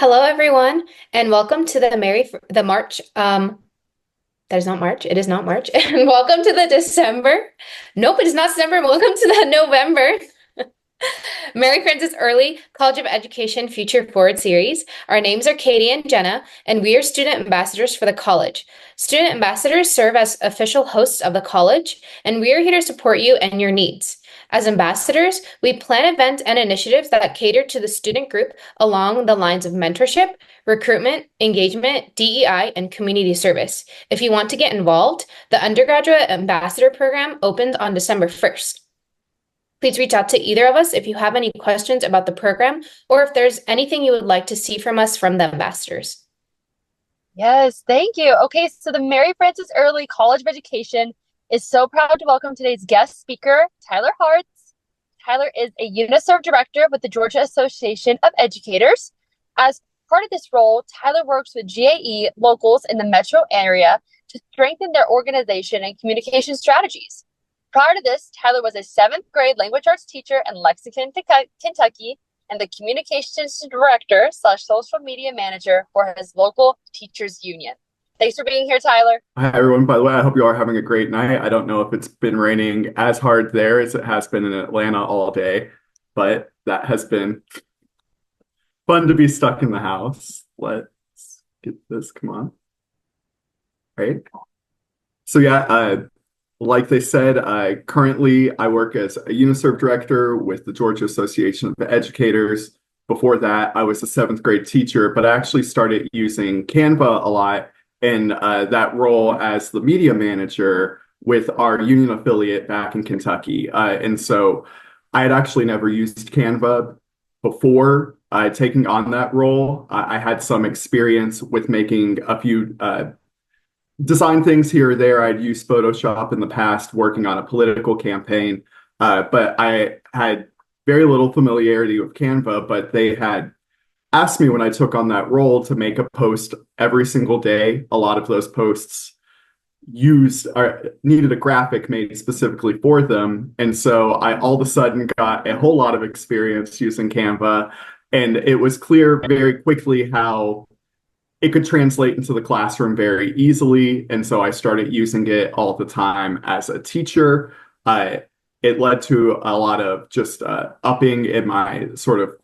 Hello, everyone, and welcome to the March. That is not March. It is not March. And welcome to the December. Nope, it is not December. Welcome to the November Mary Frances Early College of Education Future Forward series. Our names are Katie and Jenna, and we are student ambassadors for the college. Student ambassadors serve as official hosts of the college, and we are here to support you and your needs. As ambassadors, we plan events and initiatives that cater to the student group along the lines of mentorship, recruitment, engagement, DEI, and community service. If you want to get involved, the undergraduate ambassador program opens on December 1st. Please reach out to either of us if you have any questions about the program or if there's anything you would like to see from us from the ambassadors. Yes, thank you. Okay, so the Mary Frances Early College of Education is so proud to welcome today's guest speaker, Tyler Hartz. Tyler is a UNISERV director with the Georgia Association of Educators. As part of this role, Tyler works with GAE locals in the metro area to strengthen their organization and communication strategies. Prior to this, Tyler was a seventh grade language arts teacher in Lexington, Kentucky, and the communications director / social media manager for his local teachers union. Thanks for being here, Tyler. Hi, everyone. By the way, I hope you are having a great night. I don't know if it's been raining as hard there as it has been in Atlanta all day, but that has been fun to be stuck in the house. Let's get this. Come on. Right. So yeah, like they said, currently I work as a UNISERV director with the Georgia Association of Educators. Before that, I was a seventh grade teacher, but I actually started using Canva a lot in that role as the media manager with our union affiliate back in Kentucky. And so I had actually never used Canva before taking on that role. I had some experience with making a few design things here or there. I'd used Photoshop in the past working on a political campaign, but I had very little familiarity with Canva, but they had asked me when I took on that role to make a post every single day. A lot of those posts used or needed a graphic made specifically for them. And so I all of a sudden got a whole lot of experience using Canva. And it was clear very quickly how it could translate into the classroom very easily. And so I started using it all the time as a teacher. It led to a lot of just upping in my sort of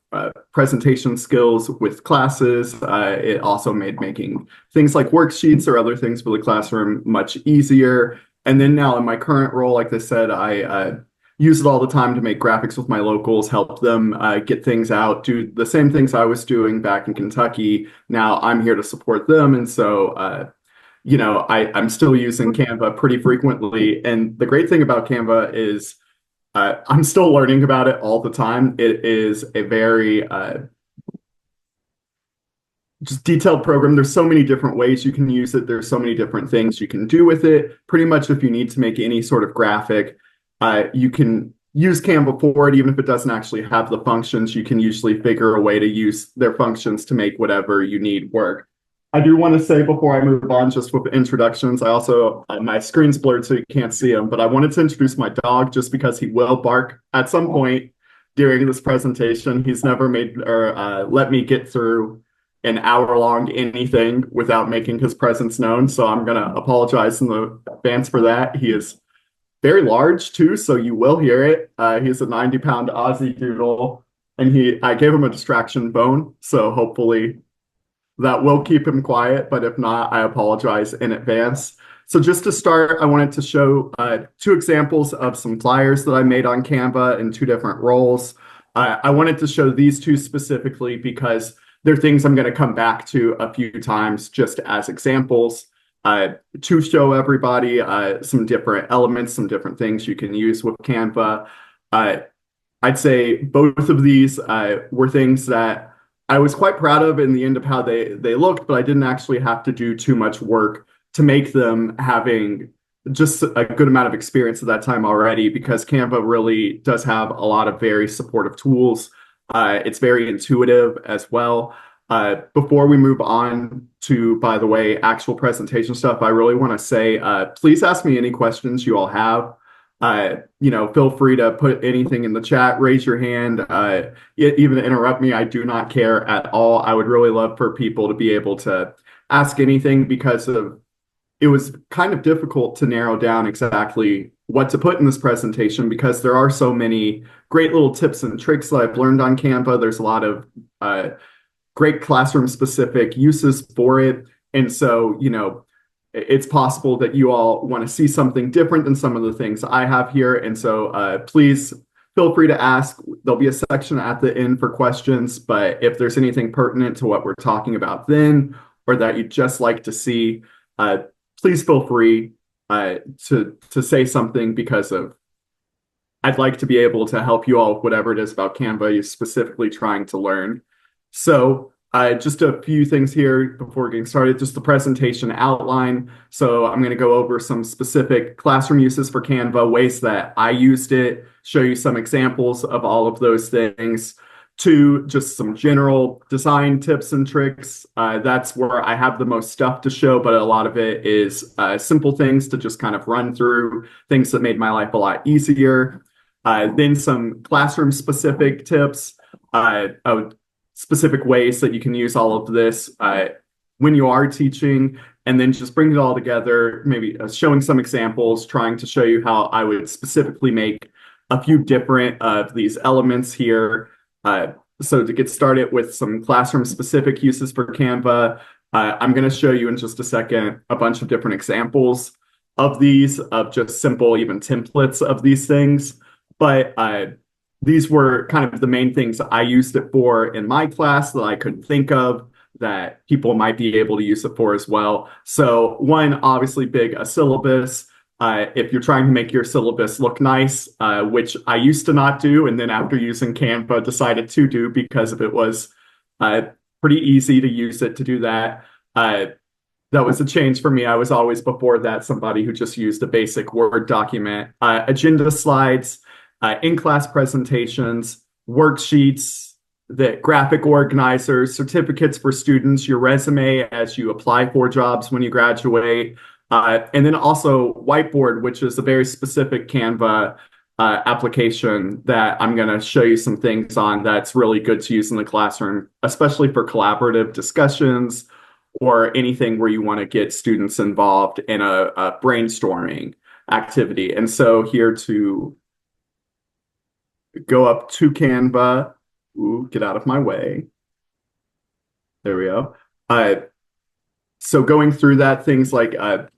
presentation skills with classes. It also made making things like worksheets or other things for the classroom much easier. And then now in my current role, like I said, I use it all the time to make graphics with my locals, help them get things out, do the same things I was doing back in Kentucky. Now I'm here to support them. And so, I'm still using Canva pretty frequently. And the great thing about Canva is I'm still learning about it all the time. It is a very just detailed program. There's so many different ways you can use it. There's so many different things you can do with it. Pretty much if you need to make any sort of graphic, you can use Canva for it. Even if it doesn't actually have the functions, you can usually figure a way to use their functions to make whatever you need work. I do want to say before I move on, just with the introductions, I also, my screen's blurred so you can't see him, but I wanted to introduce my dog just because he will bark at some point during this presentation. He's never made or let me get through an hour-long anything without making his presence known. So I'm going to apologize in advance for that. He is very large too, so you will hear it. He's a 90-pound Aussie Doodle, and I gave him a distraction bone, so hopefully that will keep him quiet, but if not, I apologize in advance. So just to start, I wanted to show two examples of some flyers that I made on Canva in two different roles. I wanted to show these two specifically because they're things I'm going to come back to a few times just as examples to show everybody some different elements, some different things you can use with Canva. I'd say both of these were things that I was quite proud of in the end of how they looked, but I didn't actually have to do too much work to make them, having just a good amount of experience at that time already, because Canva really does have a lot of very supportive tools. It's very intuitive as well. Before we move on to, by the way, actual presentation stuff, I really want to say, please ask me any questions you all have. Feel free to put anything in the chat, raise your hand, even interrupt me. I do not care at all. I would really love for people to be able to ask anything because it was kind of difficult to narrow down exactly what to put in this presentation because there are so many great little tips and tricks that I've learned on Canva. There's a lot of great classroom specific uses for it. And so, it's possible that you all want to see something different than some of the things I have here. And so please feel free to ask. There'll be a section at the end for questions, but if there's anything pertinent to what we're talking about then, or that you'd just like to see, please feel free to say something because I'd like to be able to help you all with whatever it is about Canva you're specifically trying to learn. So just a few things here before getting started, just the presentation outline. So I'm going to go over some specific classroom uses for Canva, ways that I used it, show you some examples of all of those things. To just some general design tips and tricks. That's where I have the most stuff to show, but a lot of it is simple things to just kind of run through, things that made my life a lot easier. Then some classroom specific tips, specific ways that you can use all of this when you are teaching, and then just bring it all together, maybe showing some examples, trying to show you how I would specifically make a few different of these elements here. So to get started with some classroom specific uses for Canva, I'm going to show you in just a second a bunch of different examples of these, of just simple, even templates of these things. But these were kind of the main things I used it for in my class that I could think of that people might be able to use it for as well. So one, obviously big, a syllabus. If you're trying to make your syllabus look nice, which I used to not do, and then after using Canva decided to do because it was pretty easy to use it to do that. That was a change for me. I was always before that somebody who just used a basic Word document. Agenda slides, in-class presentations, worksheets, the graphic organizers, certificates for students, your resume as you apply for jobs when you graduate. And then also Whiteboard, which is a very specific Canva application that I'm going to show you some things on that's really good to use in the classroom, especially for collaborative discussions or anything where you want to get students involved in a brainstorming activity. And so here to go up to Canva, ooh, get out of my way. There we go. So going through that, things like a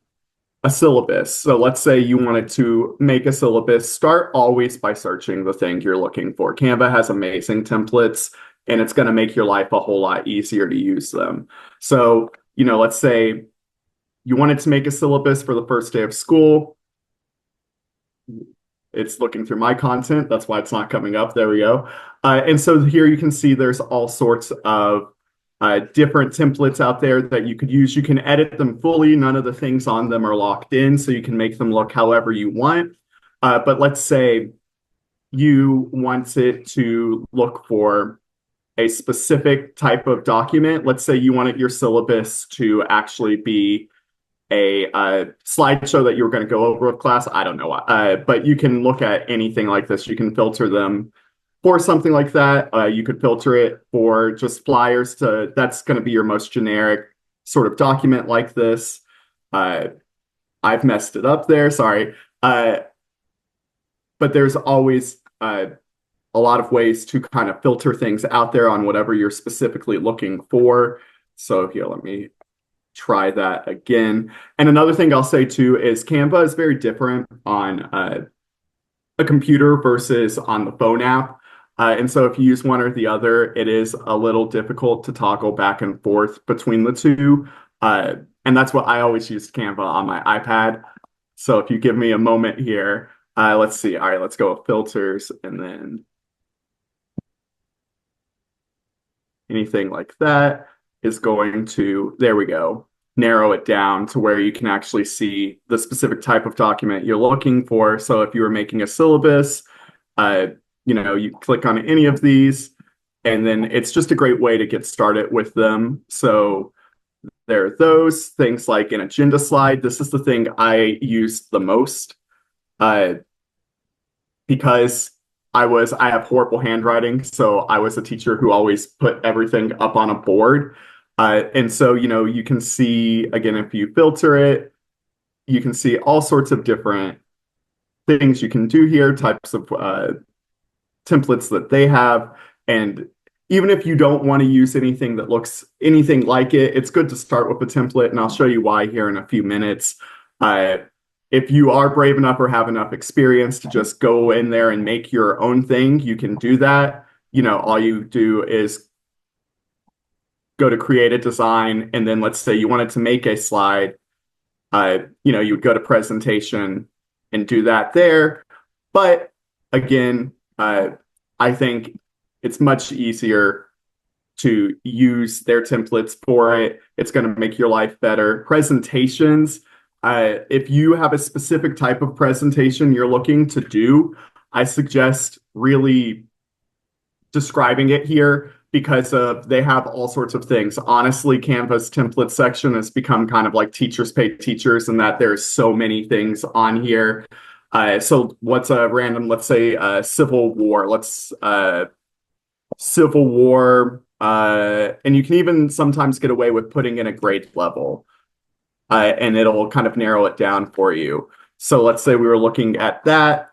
syllabus. So let's say you wanted to make a syllabus. Start always by searching the thing you're looking for. Canva has amazing templates, and it's going to make your life a whole lot easier to use them. So, let's say you wanted to make a syllabus for the first day of school. It's looking through my content. That's why it's not coming up. There we go. And so here you can see there's all sorts of different templates out there that you could use. You can edit them fully. None of the things on them are locked in, so you can make them look however you want. But let's say you want it to look for a specific type of document. Let's say you wanted your syllabus to actually be a slideshow that you were going to go over with class. I don't know why, but you can look at anything like this. You can filter them for something like that. You could filter it for just flyers that's going to be your most generic sort of document like this. I've messed it up there, sorry. But there's always a lot of ways to kind of filter things out there on whatever you're specifically looking for. So here, let me try that again. And another thing I'll say too is Canva is very different on a computer versus on the phone app. And so if you use one or the other, it is a little difficult to toggle back and forth between the two. And that's what I always use Canva on my iPad. So if you give me a moment here, let's see. All right, let's go with filters and then anything like that is going to, there we go, narrow it down to where you can actually see the specific type of document you're looking for. So if you were making a syllabus, you click on any of these, and then it's just a great way to get started with them. So there are those things like an agenda slide. This is the thing I use the most. because I have horrible handwriting, so I was a teacher who always put everything up on a board. And so, you can see, again, if you filter it, you can see all sorts of different things you can do here, types of templates that they have. And even if you don't want to use anything that looks anything like it, it's good to start with a template, and I'll show you why here in a few minutes. If you are brave enough or have enough experience to just go in there and make your own thing, you can do that. All you do is go to create a design, and then let's say you wanted to make a slide. You would go to presentation and do that there. But again, I think it's much easier to use their templates for it. It's going to make your life better. Presentations, if you have a specific type of presentation you're looking to do, I suggest really describing it here because they have all sorts of things. Honestly, Canva's template section has become kind of like teachers pay teachers, in that there's so many things on here. So what's a random, let's say, Civil War. Civil War, and you can even sometimes get away with putting in a grade level, and it'll kind of narrow it down for you. So let's say we were looking at that,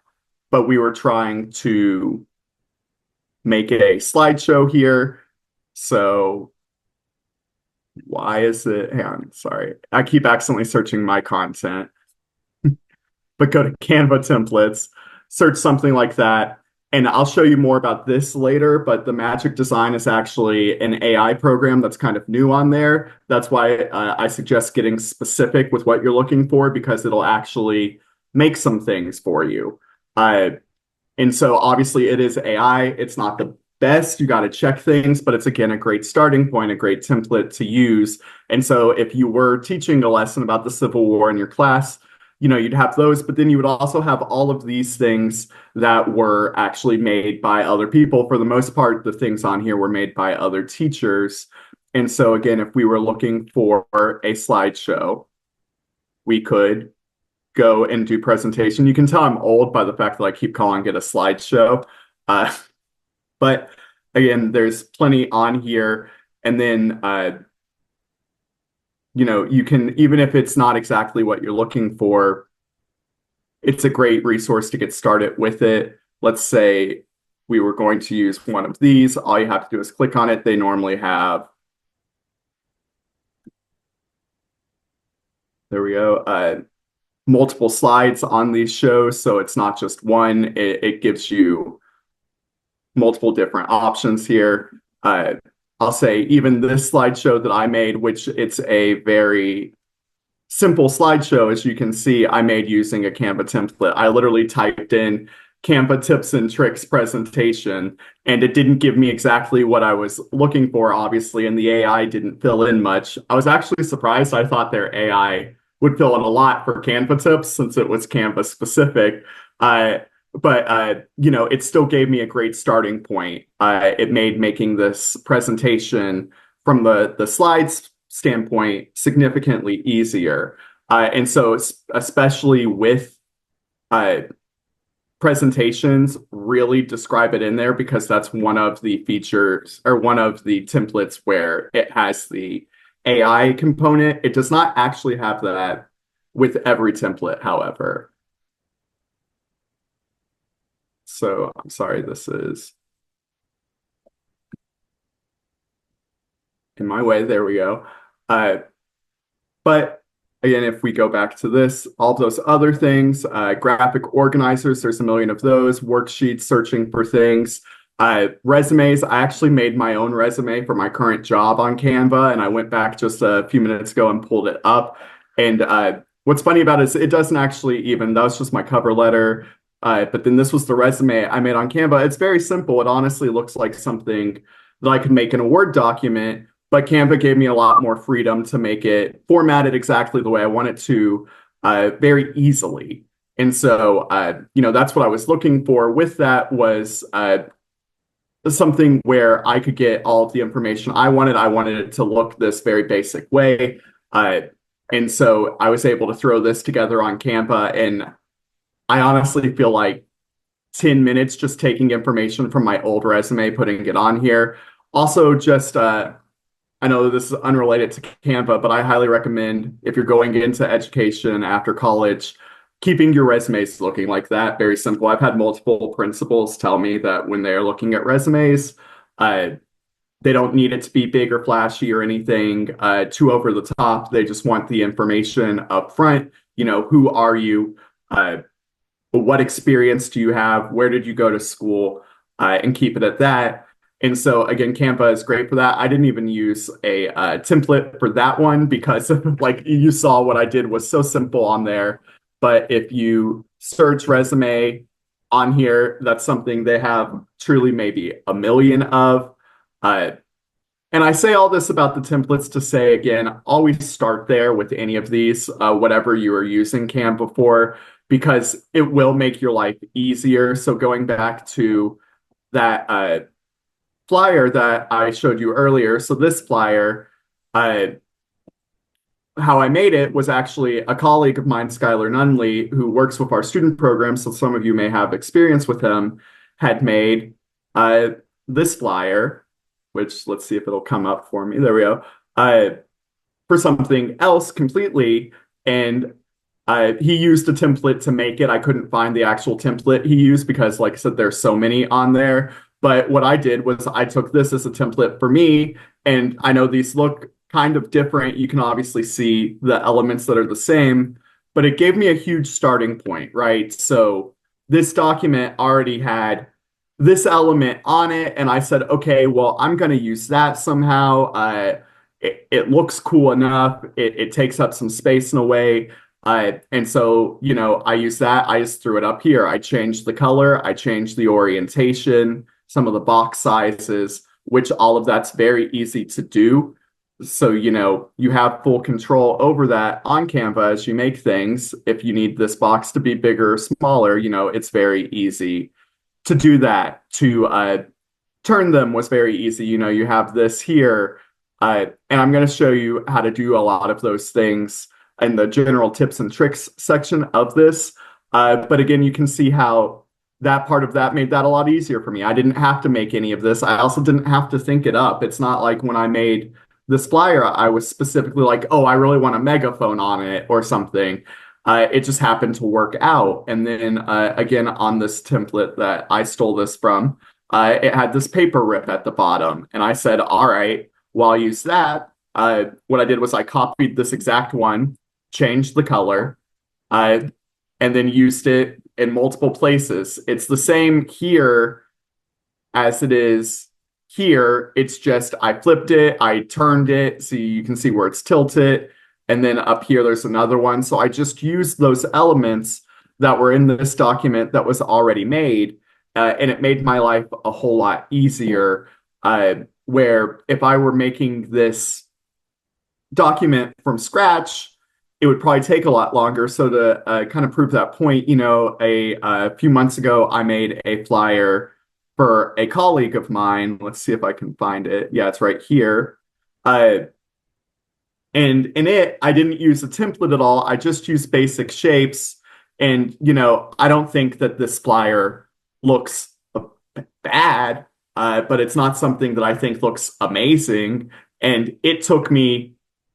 but we were trying to make a slideshow here. So why is it, hang on, sorry. I keep accidentally searching my content, but go to Canva templates, search something like that. And I'll show you more about this later, but the Magic Design is actually an AI program that's kind of new on there. That's why I suggest getting specific with what you're looking for, because it'll actually make some things for you. And so obviously it is AI. It's not the best. You got to check things, but it's, again, a great starting point, a great template to use. And so if you were teaching a lesson about the Civil War in your class, you'd have those, but then you would also have all of these things that were actually made by other people. For the most part, the things on here were made by other teachers. And so again, if we were looking for a slideshow, we could go and do presentation. You can tell I'm old by the fact that I keep calling it a slideshow. But again, there's plenty on here. And then, you can, even if it's not exactly what you're looking for, it's a great resource to get started with it. Let's say we were going to use one of these. All you have to do is click on it. They normally have, there we go, multiple slides on these shows. So it's not just one, it gives you multiple different options here. I'll say even this slideshow that I made, which it's a very simple slideshow, as you can see, I made using a Canva template. I literally typed in Canva tips and tricks presentation, and it didn't give me exactly what I was looking for, obviously, and the AI didn't fill in much. I was actually surprised. I thought their AI would fill in a lot for Canva tips since it was Canva specific. But it still gave me a great starting point. It made making this presentation from the slides standpoint significantly easier. And so especially with presentations, really describe it in there, because that's one of the features or one of the templates where it has the AI component. It does not actually have that with every template, however. So I'm sorry, this is in my way. There we go. But again, if we go back to this, all those other things, graphic organizers, there's a million of those, worksheets, searching for things, resumes. I actually made my own resume for my current job on Canva, and I went back just a few minutes ago and pulled it up. And what's funny about it is it doesn't actually even, that was just my cover letter. But then this was the resume I made on Canva. It's very simple. It honestly looks like something that I could make in a Word document, but Canva gave me a lot more freedom to make it formatted exactly the way I want it to, very easily. And so, that's what I was looking for with that, was something where I could get all of the information I wanted. I wanted it to look this very basic way. And so I was able to throw this together on Canva, and I honestly feel like 10 minutes just taking information from my old resume, putting it on here. Also, just I know this is unrelated to Canva, but I highly recommend if you're going into education after college, keeping your resumes looking like that. Very simple. I've had multiple principals tell me that when they're looking at resumes, uh, they don't need it to be big or flashy or anything too over the top. They just want the information up front. Who are you? What experience do you have? Where did you go to school? And keep it at that. And so again, Canva is great for that. I didn't even use a template for that one because like you saw what I did was so simple on there. But if you search resume on here, that's something they have truly maybe a million of. Uh, and I say all this about the templates to say, again, always start there with any of these, whatever you are using Canva for, because it will make your life easier. So going back to that flyer that I showed you earlier. So this flyer, uh, how I made it was actually a colleague of mine, Skylar Nunley, who works with our student program. So some of you may have experience with him, had made this flyer, which let's see if it'll come up for me. There we go. For something else completely. And he used a template to make it. I couldn't find the actual template he used because, like I said, there's so many on there. But what I did was I took this as a template for me. And I know these look kind of different. You can obviously see the elements that are the same, but it gave me a huge starting point, right? So this document already had this element on it. And I said, okay, well, I'm going to use that somehow. It looks cool enough. It takes up some space in a way. And so, I use that. I just threw it up here. I changed the color. I changed the orientation, some of the box sizes, which all of that's very easy to do. So, you have full control over that on Canva as you make things. If you need this box to be bigger or smaller, it's very easy to do that. To turn them was very easy. You have this here. And I'm going to show you how to do a lot of those things in the general tips and tricks section of this. But again, you can see how that part of that made that a lot easier for me. I didn't have to make any of this. I also didn't have to think it up. It's not like when I made this flyer, I was specifically like, oh, I really want a megaphone on it or something. It just happened to work out. And then again, on this template that I stole this from, it had this paper rip at the bottom. And I said, all right, well, I'll use that. What I did was I copied this exact one, changed the color, and then used it in multiple places. It's the same here as it is here. It's just I flipped it, I turned it, so you can see where it's tilted. And then up here, there's another one. So I just used those elements that were in this document that was already made, and it made my life a whole lot easier. Where if I were making this document from scratch, it would probably take a lot longer. So to kind of prove that point, a few months ago, I made a flyer for a colleague of mine. Let's see if I can find it. Yeah, it's right here. And in it, I didn't use a template at all. I just used basic shapes. And, I don't think that this flyer looks bad, but it's not something that I think looks amazing. And it took me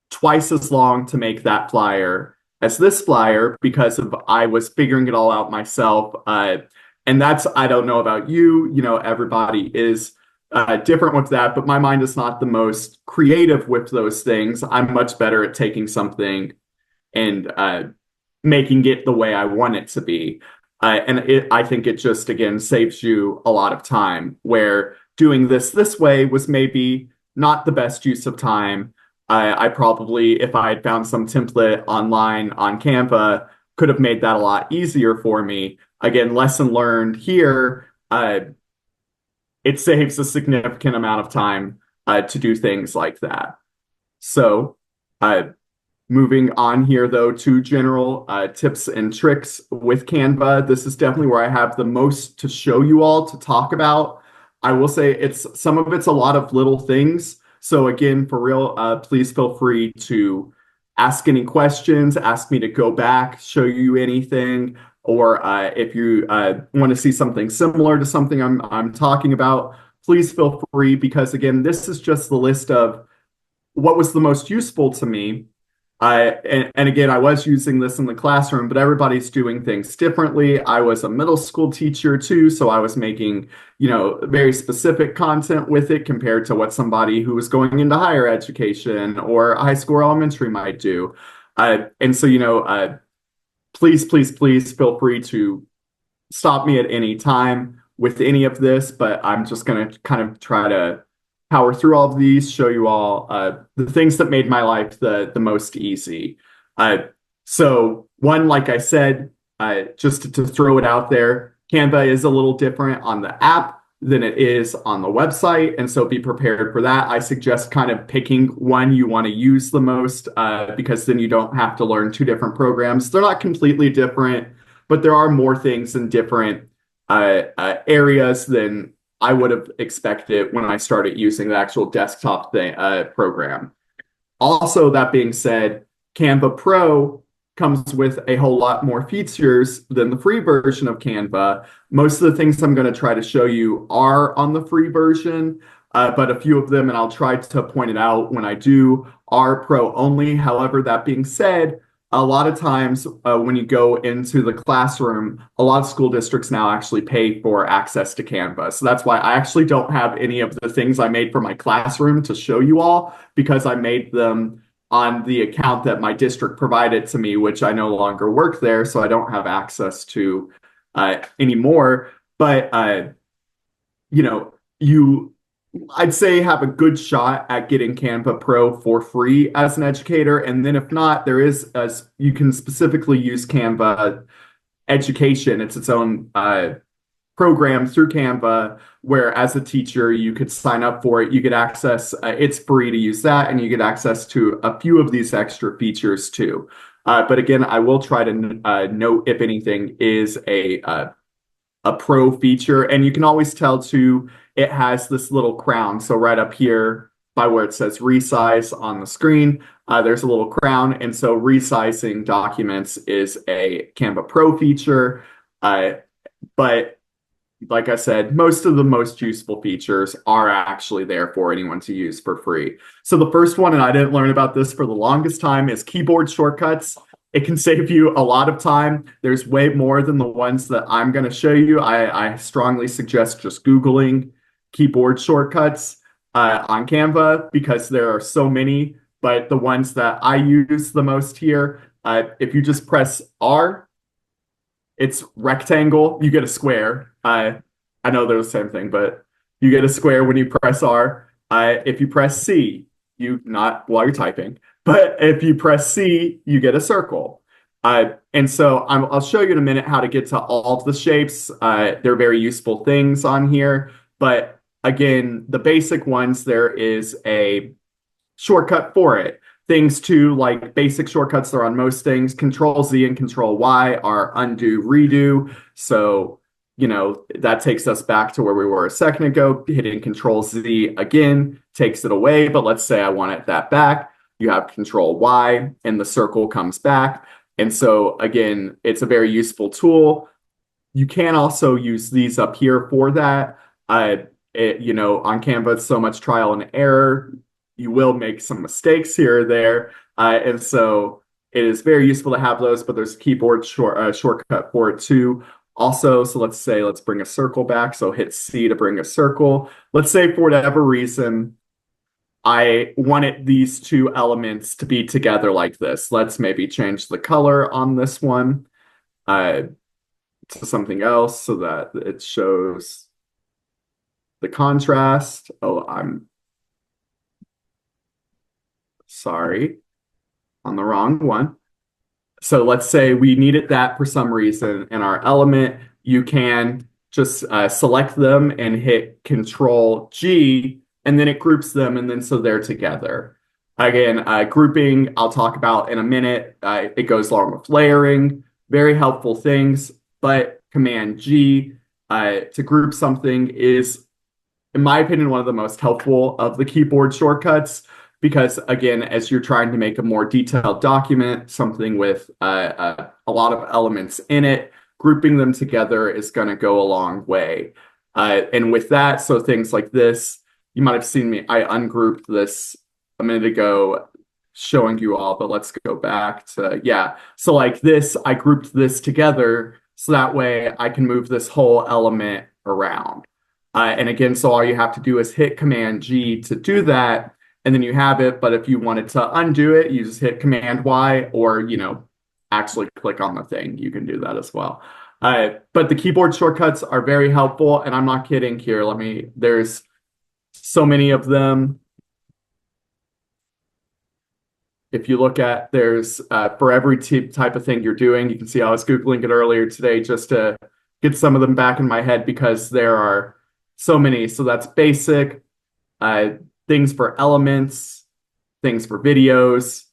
twice as long to make that flyer as this flyer because I was figuring it all out myself. And that's, I don't know about you, everybody is different with that, but my mind is not the most creative with those things. I'm much better at taking something and making it the way I want it to be. I think it just, again, saves you a lot of time, where doing this way was maybe not the best use of time. I probably, if I had found some template online on Canva, could have made that a lot easier for me. Again, lesson learned here, it saves a significant amount of time to do things like that. So moving on here, though, to general tips and tricks with Canva. This is definitely where I have the most to show you all, to talk about. I will say some of it's a lot of little things. So again, for real, please feel free to ask any questions, ask me to go back, show you anything. or if you want to see something similar to something I'm talking about, please feel free, because again, this is just the list of what was the most useful to me. And again, I was using this in the classroom, but everybody's doing things differently. I was a middle school teacher too, so I was making, very specific content with it compared to what somebody who was going into higher education or high school or elementary might do. And so, please, please, please feel free to stop me at any time with any of this, but I'm just going to kind of try to power through all of these, show you all the things that made my life the most easy. So one, like I said, just to throw it out there, Canva is a little different on the app than it is on the website. And so be prepared for that. I suggest kind of picking one you want to use the most, because then you don't have to learn two different programs. They're not completely different, but there are more things in different areas than I would have expected when I started using the actual desktop program. Also, that being said, Canva Pro comes with a whole lot more features than the free version of Canva. Most of the things I'm going to try to show you are on the free version, but a few of them, and I'll try to point it out when I do, are pro only. However, that being said, a lot of times when you go into the classroom, a lot of school districts now actually pay for access to Canva. So that's why I actually don't have any of the things I made for my classroom to show you all, because I made them on the account that my district provided to me, which I no longer work there, so I don't have access to anymore. But, I'd say have a good shot at getting Canva Pro for free as an educator. And then if not, you can specifically use Canva Education. It's its own program through Canva, where as a teacher, you could sign up for it. You get access, it's free to use that, and you get access to a few of these extra features too. But again, I will try to note if anything is a pro feature, and you can always tell too, it has this little crown. So right up here by where it says resize on the screen, there's a little crown. And so resizing documents is a Canva Pro feature. But like I said, most of the most useful features are actually there for anyone to use for free. So the first one, and I didn't learn about this for the longest time, is keyboard shortcuts. It can save you a lot of time. There's way more than the ones that I'm going to show you. I strongly suggest just Googling keyboard shortcuts on Canva, because there are so many. But the ones that I use the most here, if you just press R, it's rectangle, you get a square. I know they're the same thing, but you get a square when you press R. If you press C, not while you're typing, but if you press C, you get a circle. And so I'll show you in a minute how to get to all of the shapes. They're very useful things on here. But again, the basic ones, there is a shortcut for it. Things too, like basic shortcuts that are on most things, Control Z and Control Y are undo, redo. So, that takes us back to where we were a second ago. Hitting Control Z again takes it away. But let's say I wanted that back. You have Control Y and the circle comes back. And so again, it's a very useful tool. You can also use these up here for that. On Canva, it's so much trial and error. You will make some mistakes here or there. And so it is very useful to have those, but there's a keyboard shortcut for it too. Also, so let's bring a circle back. So hit C to bring a circle. Let's say for whatever reason, I wanted these two elements to be together like this. Let's maybe change the color on this one to something else so that it shows the contrast. Oh, I'm sorry, on the wrong one. So let's say we needed that for some reason in our element. You can just select them and hit Control G, and then it groups them, and then so they're together. Again, grouping, I'll talk about in a minute. It goes along with layering, very helpful things, but Command G to group something is, in my opinion, one of the most helpful of the keyboard shortcuts. Because again, as you're trying to make a more detailed document, something with a lot of elements in it, grouping them together is going to go a long way. And with that, so things like this, you might have seen me, I ungrouped this a minute ago showing you all, but let's go back to, yeah. So like this, I grouped this together so that way I can move this whole element around. And again, so all you have to do is hit Command G to do that, and then you have it. But if you wanted to undo it, you just hit Command Y, or, actually click on the thing. You can do that as well. But the keyboard shortcuts are very helpful, and I'm not kidding here. There's so many of them. If you look at, there's for every type of thing you're doing, you can see I was Googling it earlier today just to get some of them back in my head because there are so many. So that's basic, things for elements, things for videos.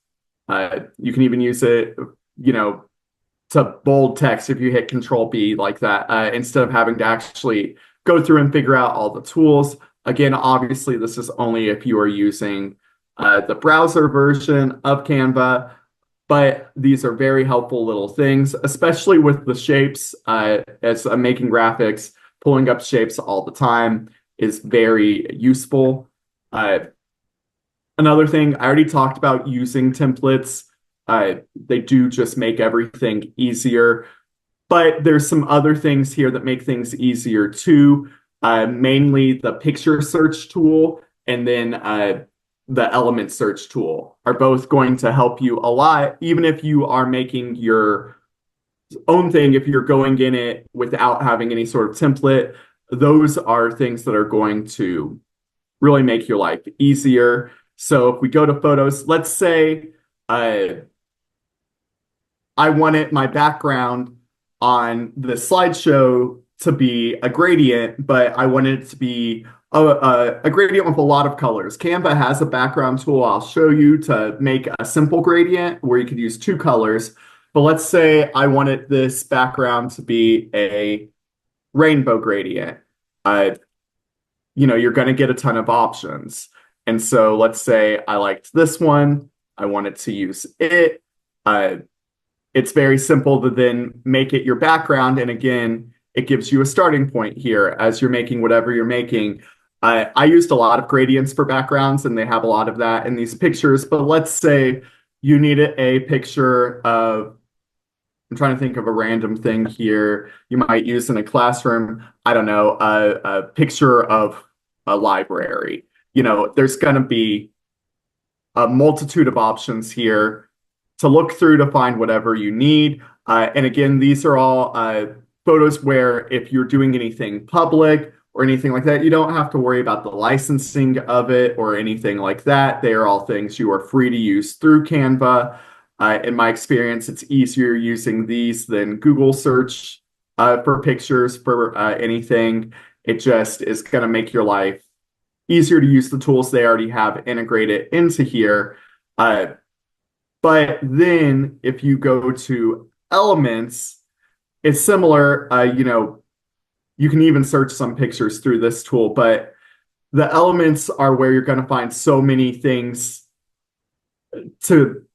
You can even use it, to bold text if you hit Control B like that, instead of having to actually go through and figure out all the tools. Again, obviously, this is only if you are using the browser version of Canva, but these are very helpful little things, especially with the shapes. As I'm making graphics, pulling up shapes all the time is very useful. Another thing, I already talked about using templates. They do just make everything easier, but there's some other things here that make things easier too. Mainly the picture search tool and then the element search tool are both going to help you a lot, even if you are making your own thing. If you're going in it without having any sort of template, those are things that are going to really make your life easier. So if we go to photos, let's say I wanted my background on the slideshow to be a gradient, but I wanted it to be a gradient with a lot of colors. Canva has a background tool I'll show you to make a simple gradient where you could use 2 colors. But let's say I wanted this background to be a rainbow gradient. You're going to get a ton of options. And so let's say I liked this one. I wanted to use it. It's very simple to then make it your background. And again, it gives you a starting point here as you're making whatever you're making. I used a lot of gradients for backgrounds, and they have a lot of that in these pictures. But let's say you needed a picture of, I'm trying to think of a random thing here you might use in a classroom. I don't know, a picture of a library. There's going to be a multitude of options here to look through to find whatever you need. And again, these are all photos where if you're doing anything public or anything like that, you don't have to worry about the licensing of it or anything like that. They are all things you are free to use through Canva. In my experience, it's easier using these than Google search for pictures for anything. It just is going to make your life easier to use the tools they already have integrated into here. But then if you go to elements, it's similar. You can even search some pictures through this tool, but the elements are where you're going to find so many things to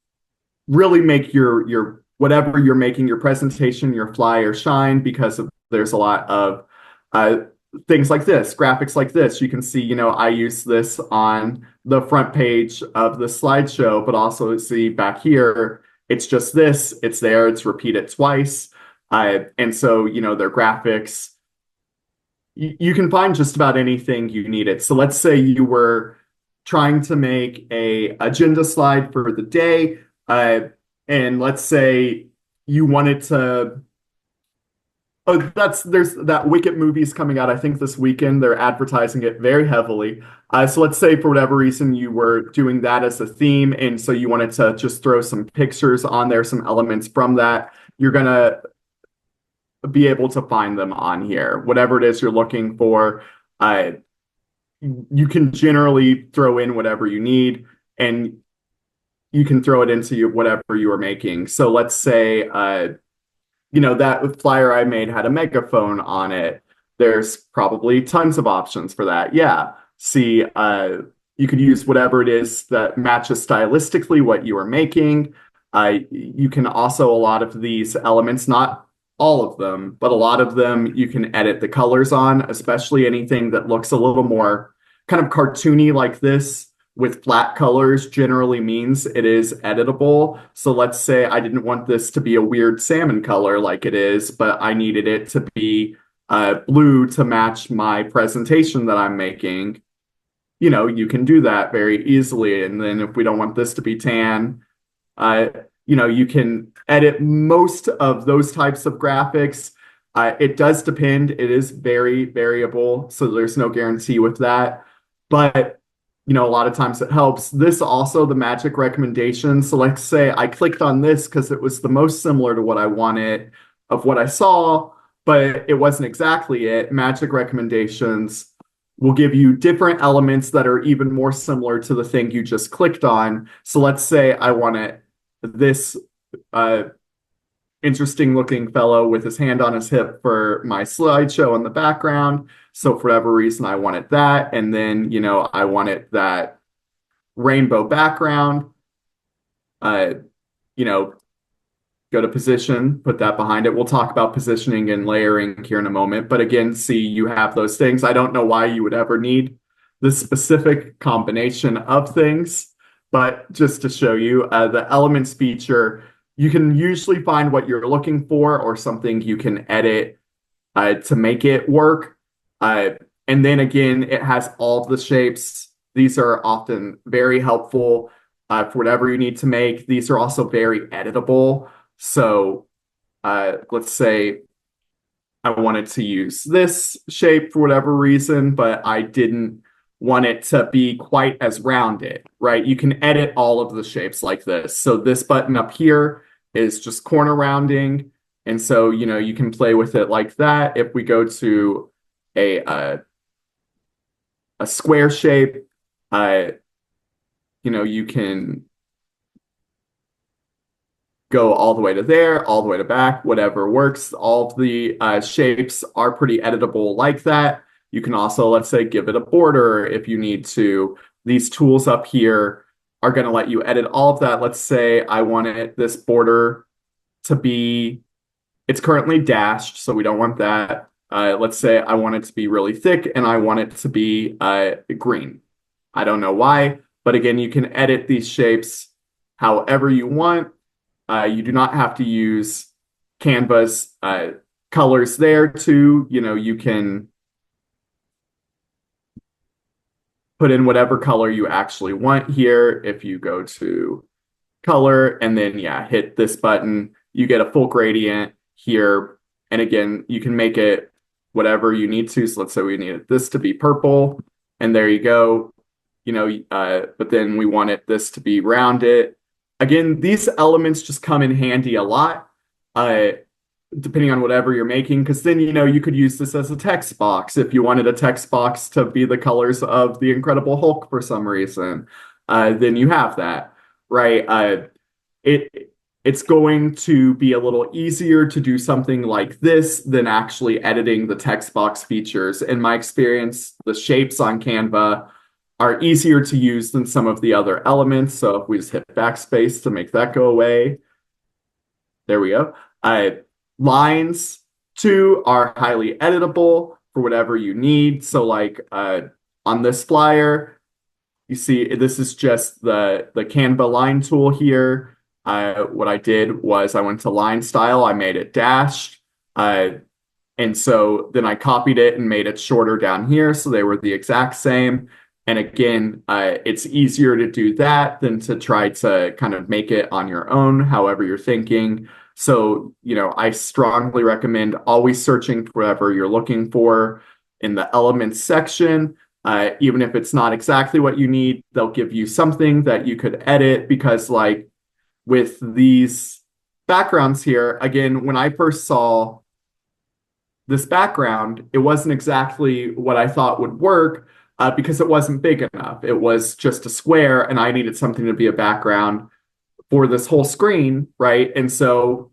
really make your whatever you're making, your presentation, your flyer shine, because there's a lot of things like this, graphics like this. You can see, I use this on the front page of the slideshow, but also see back here, it's just this, it's there, it's repeated twice. And so, their graphics, you can find just about anything you needed. So let's say you were trying to make a agenda slide for the day, and let's say you wanted to, there's that Wicked movie's coming out, I think this weekend. They're advertising it very heavily. So let's say for whatever reason you were doing that as a theme, and so you wanted to just throw some pictures on there, some elements from that. You're gonna be able to find them on here. Whatever it is you're looking for, you can generally throw in whatever you need, and you can throw it into whatever you are making. So let's say, that flyer I made had a megaphone on it. There's probably tons of options for that. Yeah. See, you could use whatever it is that matches stylistically what you are making. You can also, a lot of these elements, not all of them, but a lot of them you can edit the colors on, especially anything that looks a little more kind of cartoony like this with flat colors generally means it is editable. So let's say I didn't want this to be a weird salmon color like it is, but I needed it to be blue to match my presentation that I'm making. You can do that very easily. And then if we don't want this to be tan, uh, you can edit most of those types of graphics. It does depend. It is very variable, so there's no guarantee with that. But, a lot of times it helps. This also, the magic recommendation. So let's say I clicked on this because it was the most similar to what I wanted of what I saw, but it wasn't exactly it. Magic recommendations will give you different elements that are even more similar to the thing you just clicked on. So let's say I wanted this interesting looking fellow with his hand on his hip for my slideshow in the background. So for whatever reason, I wanted that. And then, I wanted that rainbow background. Uh, you know, Go to position, put that behind it. We'll talk about positioning and layering here in a moment. But again, see, you have those things. I don't know why you would ever need this specific combination of things, but just to show you, the elements feature, you can usually find what you're looking for or something you can edit to make it work. And then again, it has all of the shapes. These are often very helpful for whatever you need to make. These are also very editable. So let's say I wanted to use this shape for whatever reason, but I didn't want it to be quite as rounded, right? You can edit all of the shapes like this. So this button up here is just corner rounding. And so, you can play with it like that. If we go to a square shape, you can go all the way to there, all the way to back, whatever works. All of the shapes are pretty editable like that. You can also, let's say, give it a border if you need to. These tools up here are going to let you edit all of that. Let's say I wanted this border to be, it's currently dashed, so we don't want that. Let's say I want it to be really thick and I want it to be green. I don't know why, but again, you can edit these shapes however you want. You do not have to use Canva's colors there too. You can put in whatever color you actually want here. If you go to color and then, hit this button, you get a full gradient here. And again, you can make it whatever you need to. So let's say we needed this to be purple, and there you go. But then we wanted this to be rounded. Again, these elements just come in handy a lot, depending on whatever you're making, because then, you could use this as a text box if you wanted a text box to be the colors of the Incredible Hulk for some reason. Then you have that, right? It's going to be a little easier to do something like this than actually editing the text box features. In my experience, the shapes on Canva are easier to use than some of the other elements. So if we just hit backspace to make that go away, there we go. Lines too are highly editable for whatever you need. So like on this flyer, you see this is just the Canva line tool here. What I did was I went to line style, I made it dashed. And so then I copied it and made it shorter down here. So they were the exact same. And again, it's easier to do that than to try to kind of make it on your own, however you're thinking. So, I strongly recommend always searching for whatever you're looking for in the elements section. Even if it's not exactly what you need, they'll give you something that you could edit, because like with these backgrounds here, again, when I first saw this background, it wasn't exactly what I thought would work. Because it wasn't big enough. It was just a square, and I needed something to be a background for this whole screen, right? And so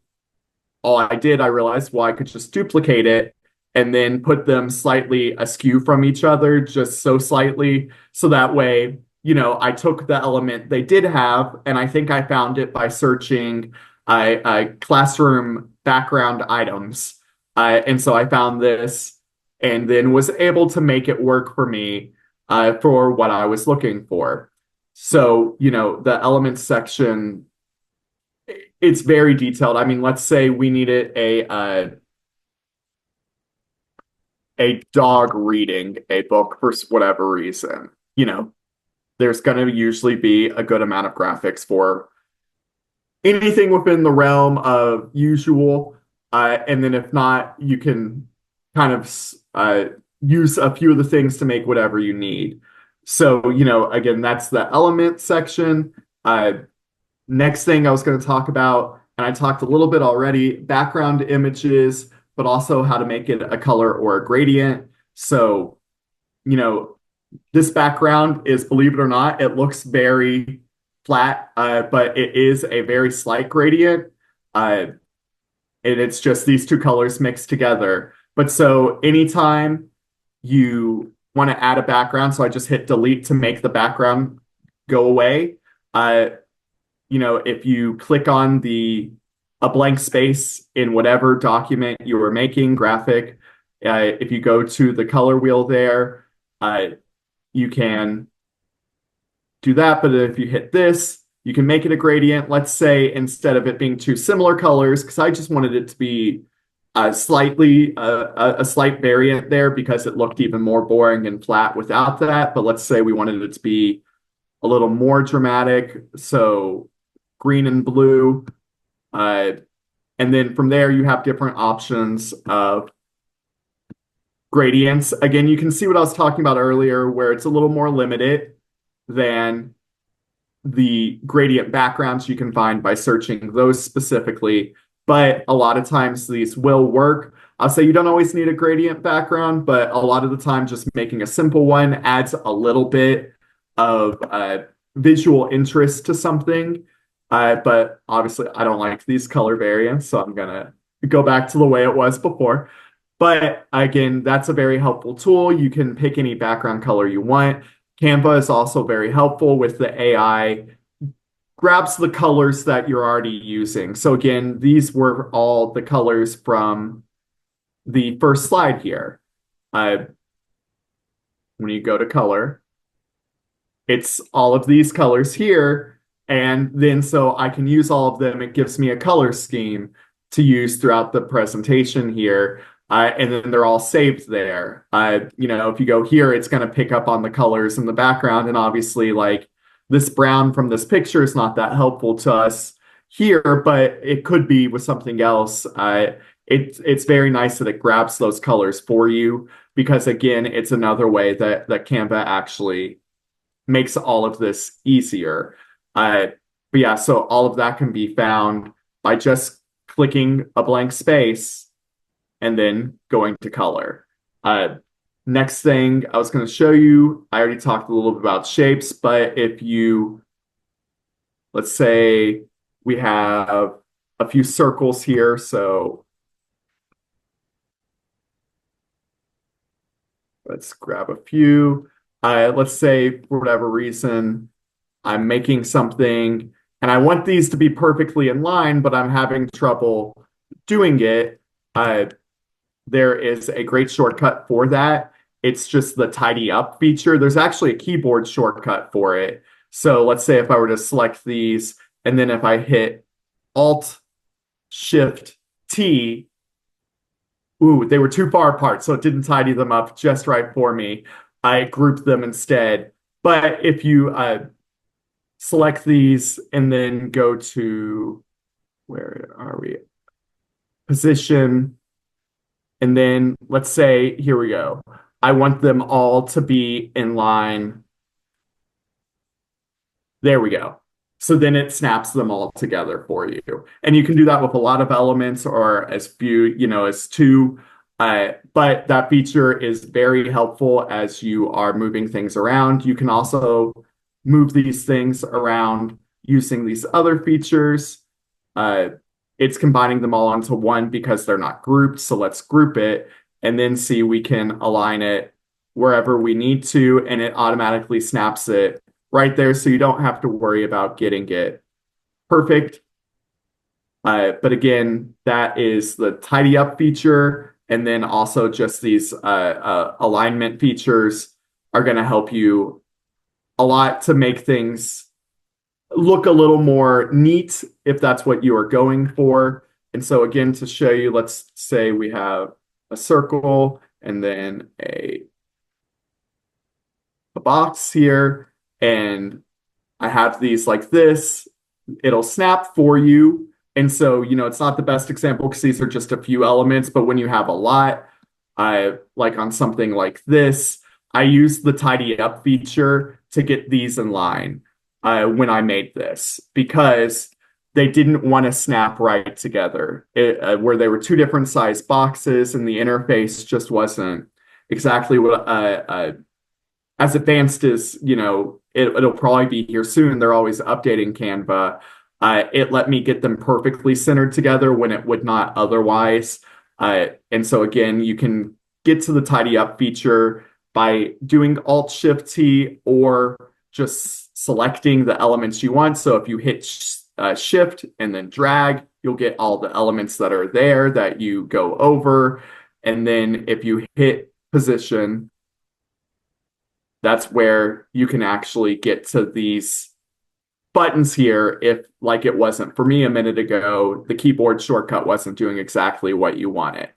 all I did, I realized, well, I could just duplicate it and then put them slightly askew from each other, just so slightly. So that way, I took the element they did have, and I think I found it by searching classroom background items. And so I found this and then was able to make it work for me for what I was looking for. So, the elements section, it's very detailed. I mean, let's say we needed a dog reading a book for whatever reason. There's going to usually be a good amount of graphics for anything within the realm of usual. And then if not, you can kind of use a few of the things to make whatever you need. So, again, that's the element section. Next thing I was going to talk about, and I talked a little bit already, background images, but also how to make it a color or a gradient. So, this background is, believe it or not, it looks very flat, but it is a very slight gradient. And it's just these two colors mixed together. But so anytime you want to add a background, so I just hit delete to make the background go away. If you click on a blank space in whatever document you were making, graphic, if you go to the color wheel there, you can do that. But if you hit this, you can make it a gradient. Let's say instead of it being two similar colors, because I just wanted it to be a slight variant there because it looked even more boring and flat without that. But let's say we wanted it to be a little more dramatic. So green and blue. And then from there, you have different options of gradients. Again, you can see what I was talking about earlier, where it's a little more limited than the gradient backgrounds you can find by searching those specifically. But a lot of times these will work. I'll say you don't always need a gradient background, but a lot of the time just making a simple one adds a little bit of visual interest to something. But obviously I don't like these color variants, so I'm gonna go back to the way it was before. But again, that's a very helpful tool. You can pick any background color you want. Canva is also very helpful with the AI grabs the colors that you're already using. So again, these were all the colors from the first slide here. When you go to color, it's all of these colors here. And then so I can use all of them. It gives me a color scheme to use throughout the presentation here. And then they're all saved there. If you go here, it's going to pick up on the colors in the background. And obviously, like this brown from this picture is not that helpful to us here, but it could be with something else. It's very nice that it grabs those colors for you because, again, it's another way that Canva actually makes all of this easier. But yeah, so all of that can be found by just clicking a blank space and then going to color. Next thing I was going to show you, I already talked a little bit about shapes, but let's say we have a few circles here. So let's grab a few. Let's say for whatever reason, I'm making something and I want these to be perfectly in line, but I'm having trouble doing it. There is a great shortcut for that. It's just the tidy up feature. There's actually a keyboard shortcut for it. So let's say if I were to select these, and then if I hit Alt Shift T, ooh, they were too far apart, so it didn't tidy them up just right for me. I grouped them instead. But if you select these and then go to, where are we? Position. And then let's say, here we go. I want them all to be in line. There we go. So then it snaps them all together for you. And you can do that with a lot of elements or as few, as two. But that feature is very helpful as you are moving things around. You can also move these things around using these other features. It's combining them all into one because they're not grouped. So let's group it and then see we can align it wherever we need to. And it automatically snaps it right there. So you don't have to worry about getting it perfect. But again, that is the tidy up feature. And then also just these alignment features are going to help you a lot to make things look a little more neat if that's what you are going for. And so again, to show you, let's say we have a circle and then a box here, and I have these like this, it'll snap for you. And so, it's not the best example because these are just a few elements, but when you have a lot, like on something like this, I use the tidy up feature to get these in line when I made this because they didn't want to snap right together where they were two different size boxes and the interface just wasn't exactly what as advanced as, it'll probably be here soon. They're always updating Canva. It let me get them perfectly centered together when it would not otherwise. And so again, you can get to the tidy up feature by doing Alt-Shift-T or just selecting the elements you want. So if you hit Shift and then drag, you'll get all the elements that are there that you go over. And then if you hit position, that's where you can actually get to these buttons here if, like it wasn't for me a minute ago, the keyboard shortcut wasn't doing exactly what you wanted.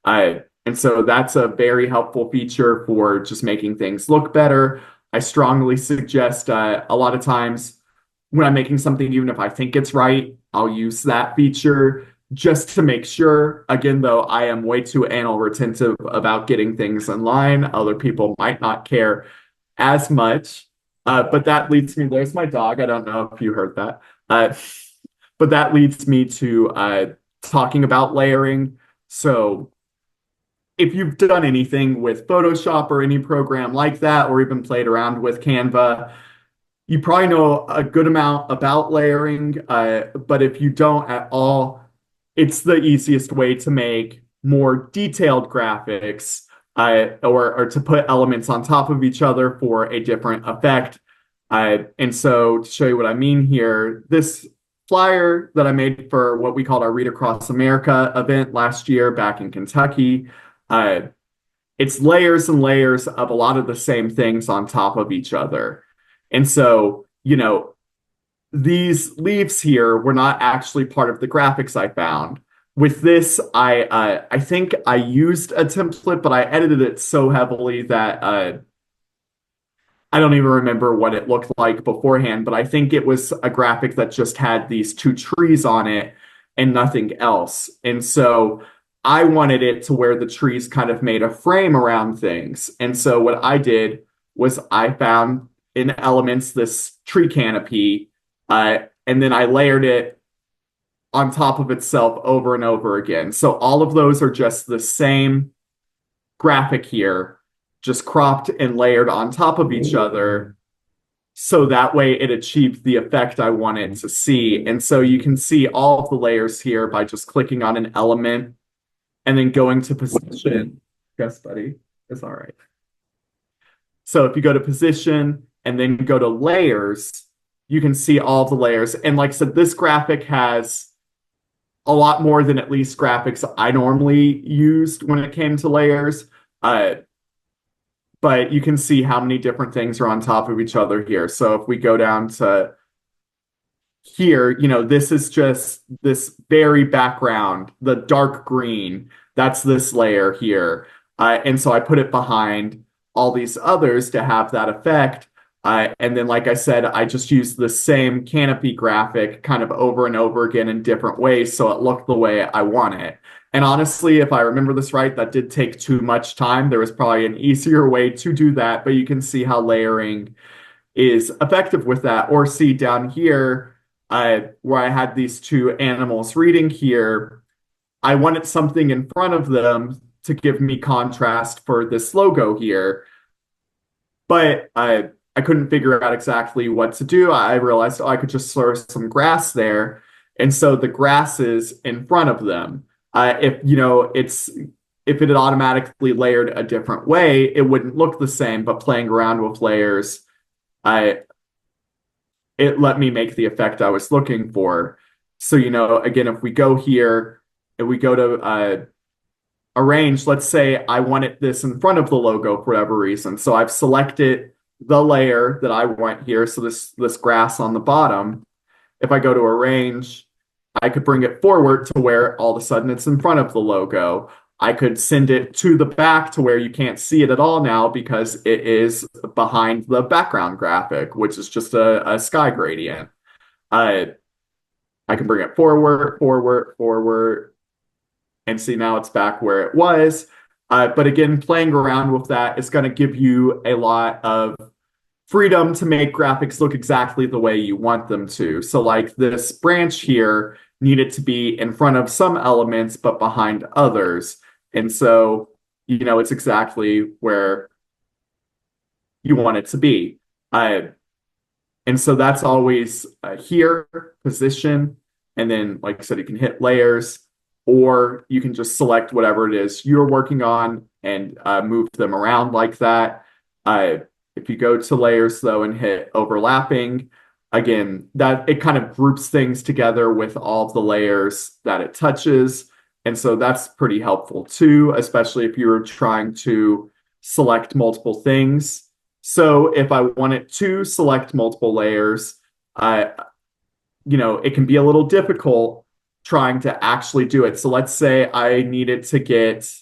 And so that's a very helpful feature for just making things look better. I strongly suggest a lot of times when I'm making something, even if I think it's right, I'll use that feature just to make sure. Again, though, I am way too anal retentive about getting things in line. Other people might not care as much. But that leads me, there's my dog. I don't know if you heard that. But that leads me to talking about layering. So if you've done anything with Photoshop or any program like that, or even played around with Canva, you probably know a good amount about layering. But if you don't at all, it's the easiest way to make more detailed graphics or to put elements on top of each other for a different effect. And so to show you what I mean here, this flyer that I made for what we called our Read Across America event last year back in Kentucky, it's layers and layers of a lot of the same things on top of each other. And so, these leaves here were not actually part of the graphics I found. With this, I think I used a template, but I edited it so heavily that I don't even remember what it looked like beforehand, but I think it was a graphic that just had these two trees on it and nothing else. And so I wanted it to where the trees kind of made a frame around things. And so what I did was I found in elements this tree canopy, and then I layered it on top of itself over and over again. So all of those are just the same graphic here, just cropped and layered on top of each other. So that way it achieved the effect I wanted to see. And so you can see all of the layers here by just clicking on an element and then going to position. Yes, buddy, it's all right. So if you go to position and then go to layers, you can see all the layers. And like I said, this graphic has a lot more than at least graphics I normally used when it came to layers. But you can see how many different things are on top of each other here. So if we go down to here, this is just this very background, the dark green, that's this layer here. And so I put it behind all these others to have that effect. And then, like I said, I just used the same canopy graphic kind of over and over again in different ways so it looked the way I want it. And honestly, if I remember this right, that did take too much time. There was probably an easier way to do that, but you can see how layering is effective with that. Or see down here where I had these two animals reading here, I wanted something in front of them to give me contrast for this logo here. But I couldn't figure out exactly what to do. I realized, I could just throw some grass there. And so the grass is in front of them. If it had automatically layered a different way, it wouldn't look the same. But playing around with layers, it let me make the effect I was looking for. So, again, if we go here and we go to arrange, let's say I wanted this in front of the logo for whatever reason. So I've selected the layer that I want here. So this grass on the bottom, if I go to arrange, I could bring it forward to where all of a sudden it's in front of the logo. I could send it to the back to where you can't see it at all now because it is behind the background graphic, which is just a sky gradient. Uh, I can bring it forward, forward, forward, and see now it's back where it was. But again, playing around with that is going to give you a lot of freedom to make graphics look exactly the way you want them to. So like this branch here needed to be in front of some elements, but behind others. And so, it's exactly where you want it to be. And so that's always here, position, and then, like I said, you can hit layers, or you can just select whatever it is you're working on and move them around like that. If you go to layers, though, and hit overlapping, again, that it kind of groups things together with all of the layers that it touches. And so that's pretty helpful, too, especially if you're trying to select multiple things. So if I wanted to select multiple layers, it can be a little difficult trying to actually do it. So let's say I needed to get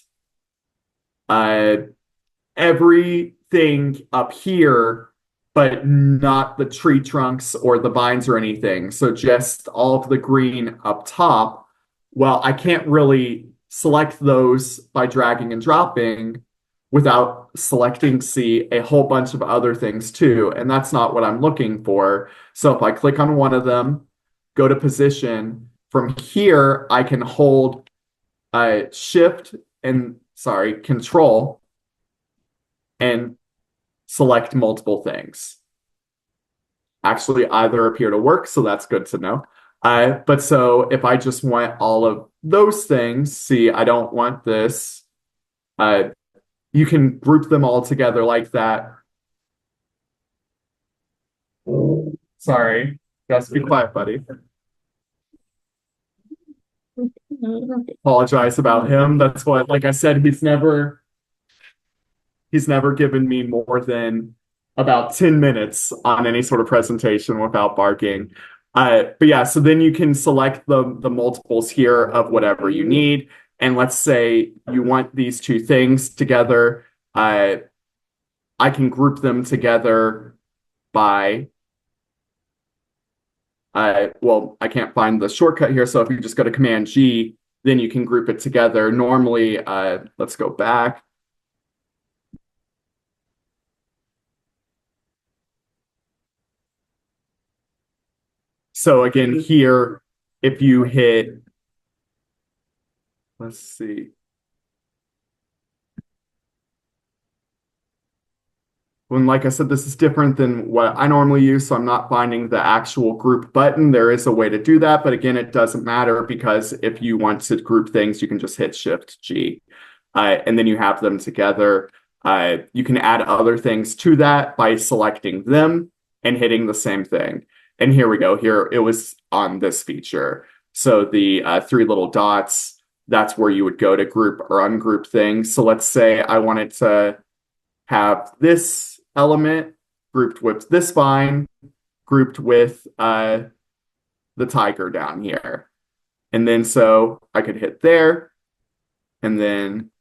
everything up here, but not the tree trunks or the vines or anything. So just all of the green up top. Well, I can't really select those by dragging and dropping without selecting, see, a whole bunch of other things too. And that's not what I'm looking for. So if I click on one of them, go to position, from here, I can hold control and select multiple things. Actually, either appear to work, so that's good to know. But so if I just want all of those things, see, I don't want this. You can group them all together like that. Sorry, just be quiet, buddy. Apologize about him. That's what, like I said, he's never given me more than about 10 minutes on any sort of presentation without barking. But yeah, so then you can select the multiples here of whatever you need. And let's say you want these two things together. I can group them together by, I can't find the shortcut here. So if you just go to Command G, then you can group it together. Normally, let's go back. So again, here, if you hit, let's see. When, like I said, this is different than what I normally use, so I'm not finding the actual group button. There is a way to do that, but again, it doesn't matter because if you want to group things, you can just hit Shift G, and then you have them together. You can add other things to that by selecting them and hitting the same thing. And here we go. Here it was on this feature. So the three little dots, that's where you would go to group or ungroup things. So let's say I wanted to have this element grouped with this vine, grouped with the tiger down here. And then so I could hit there and then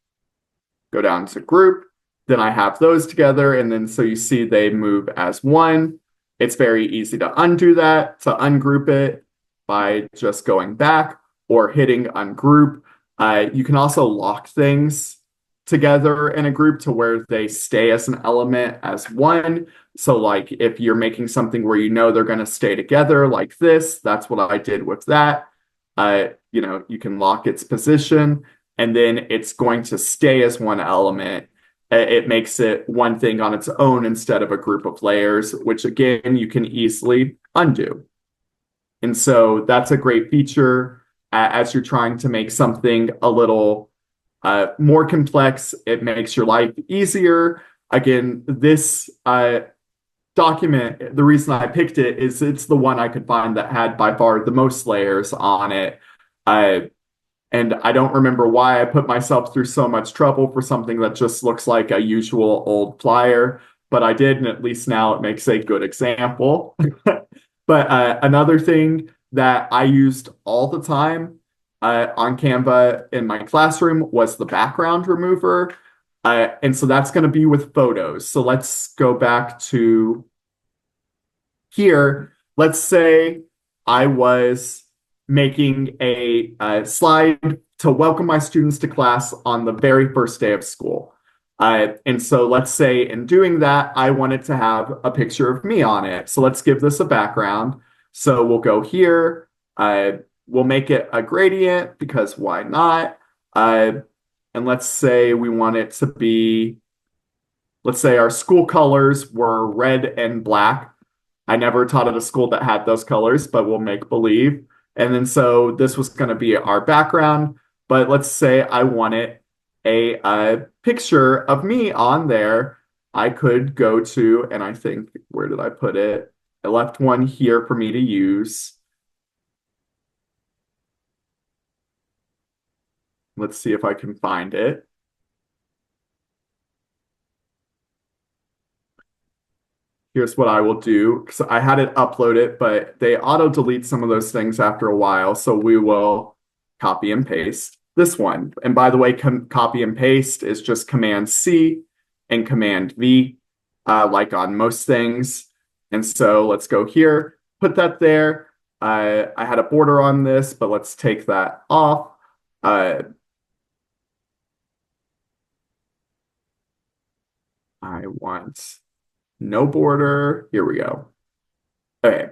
go down to group. Then I have those together. And then so you see they move as one. It's very easy to undo that, to ungroup it by just going back or hitting ungroup. You can also lock things together in a group to where they stay as an element as one. So like if you're making something where they're going to stay together like this, that's what I did with that. You can lock its position and then it's going to stay as one element. It makes it one thing on its own instead of a group of layers, which again, you can easily undo. And so that's a great feature as you're trying to make something a little more complex. It makes your life easier. Again, this document, the reason I picked it is it's the one I could find that had by far the most layers on it. I and I don't remember why I put myself through so much trouble for something that just looks like a usual old flyer, but I did, and at least now it makes a good example. But another thing that I used all the time on Canva in my classroom was the background remover. And so that's going to be with photos. So let's go back to here. Let's say I was making a slide to welcome my students to class on the very first day of school. And so let's say in doing that, I wanted to have a picture of me on it. So let's give this a background. So we'll go here. We'll make it a gradient because why not? And let's say we want it to be, let's say our school colors were red and black. I never taught at a school that had those colors, but we'll make believe. And then so this was going to be our background. But let's say I wanted a picture of me on there. I could go to, and I think, where did I put it? I left one here for me to use. Let's see if I can find it. Here's what I will do, because I had it uploaded, but they auto delete some of those things after a while. So we will copy and paste this one. And by the way, copy and paste is just Command C and Command V, like on most things. And so let's go here, put that there. I had a border on this, but let's take that off. I want no border. Here we go. Okay.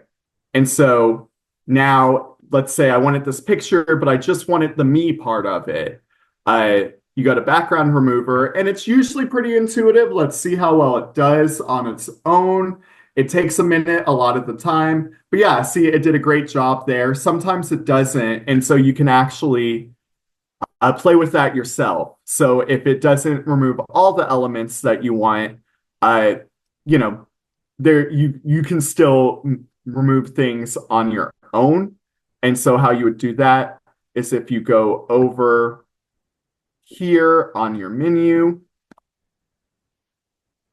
And so now let's say I wanted this picture, but I just wanted the me part of it. You go to background remover, and it's usually pretty intuitive. Let's see how well it does on its own. It takes a minute a lot of the time. But yeah, see, it did a great job there. Sometimes it doesn't. And so you can actually play with that yourself. So if it doesn't remove all the elements that you want, you know, there you can still remove things on your own. And so how you would do that is if you go over here on your menu,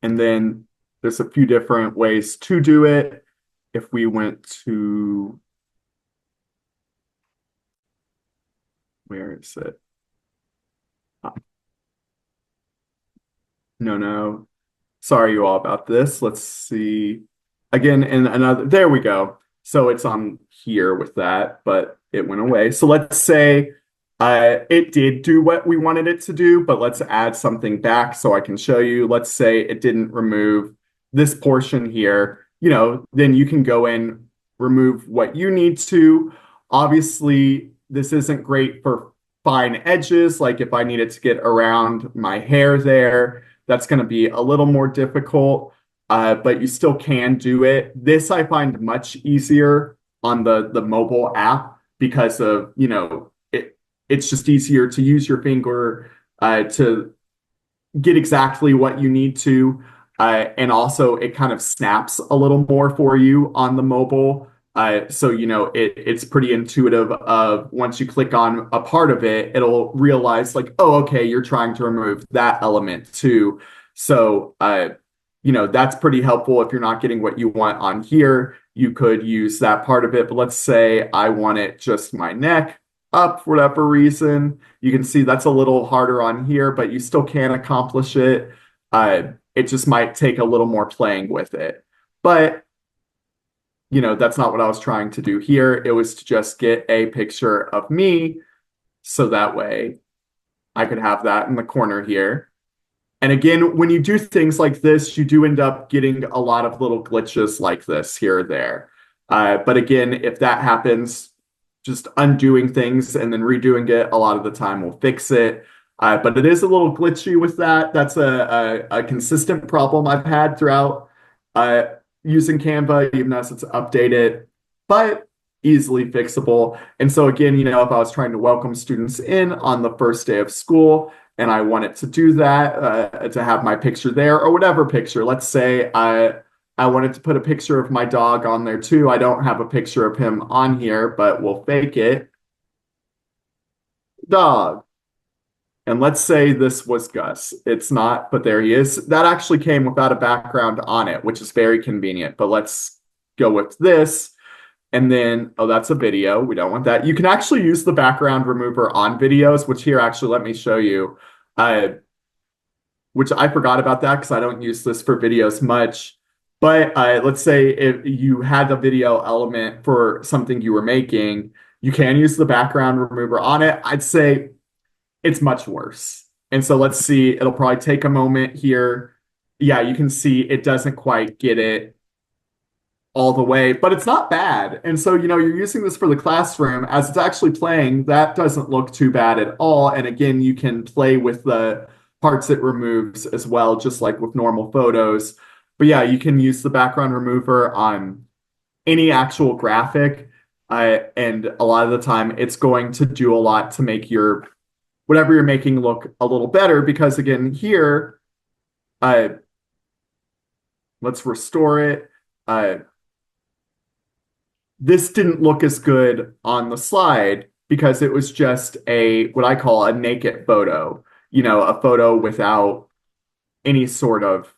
and then there's a few different ways to do it. If we went to, where is it? No. Sorry you all about this. Let's see. Again, in another, there we go. So it's on here with that, but it went away. So let's say it did do what we wanted it to do, but let's add something back so I can show you. Let's say it didn't remove this portion here. Then you can go in, remove what you need to. Obviously, this isn't great for fine edges. Like if I needed to get around my hair there, that's going to be a little more difficult, but you still can do it. This I find much easier on the mobile app because of, it's just easier to use your finger to get exactly what you need to. And also it kind of snaps a little more for you on the mobile. So, it's pretty intuitive of once you click on a part of it, it'll realize like, oh, okay, you're trying to remove that element too. So, that's pretty helpful. If you're not getting what you want on here, you could use that part of it. But let's say I want it just my neck up for whatever reason. You can see that's a little harder on here, but you still can accomplish it. It just might take a little more playing with it. But that's not what I was trying to do here. It was to just get a picture of me so that way I could have that in the corner here. And again, when you do things like this, you do end up getting a lot of little glitches like this here or there. But again, if that happens, just undoing things and then redoing it a lot of the time will fix it. But it is a little glitchy with that. That's a consistent problem I've had throughout using Canva, even as it's updated, but easily fixable. And so again, if I was trying to welcome students in on the first day of school and I wanted to do that, to have my picture there or whatever picture, let's say I I wanted to put a picture of my dog on there too. I don't have a picture of him on here, but we'll fake it. Dog. And let's say this was Gus. It's not, but there he is. That actually came without a background on it, which is very convenient. But let's go with this. And then, oh, that's a video. We don't want that. You can actually use the background remover on videos, which here, actually, let me show you. Which I forgot about that because I don't use this for videos much. But let's say if you had a video element for something you were making, you can use the background remover on it. I'd say it's much worse. And so let's see, it'll probably take a moment here. Yeah, you can see it doesn't quite get it all the way, but it's not bad. And so, you're using this for the classroom as it's actually playing. That doesn't look too bad at all. And again, you can play with the parts it removes as well, just like with normal photos. But yeah, you can use the background remover on any actual graphic. And a lot of the time, it's going to do a lot to make your whatever you're making look a little better. Because again, here, let's restore it. This didn't look as good on the slide because it was just what I call a naked photo, a photo without any sort of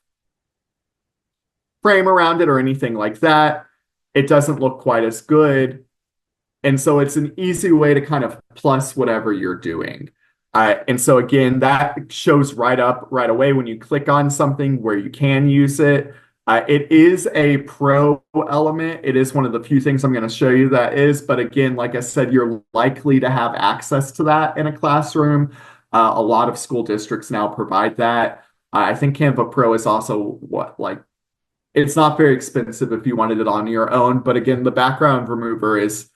frame around it or anything like that. It doesn't look quite as good. And so it's an easy way to kind of plus whatever you're doing. And so again, that shows right up right away when you click on something where you can use it. It is a pro element. It is one of the few things I'm going to show you that is. But again, like I said, you're likely to have access to that in a classroom. A lot of school districts now provide that. I think Canva Pro is also it's not very expensive if you wanted it on your own. But again, the background remover is,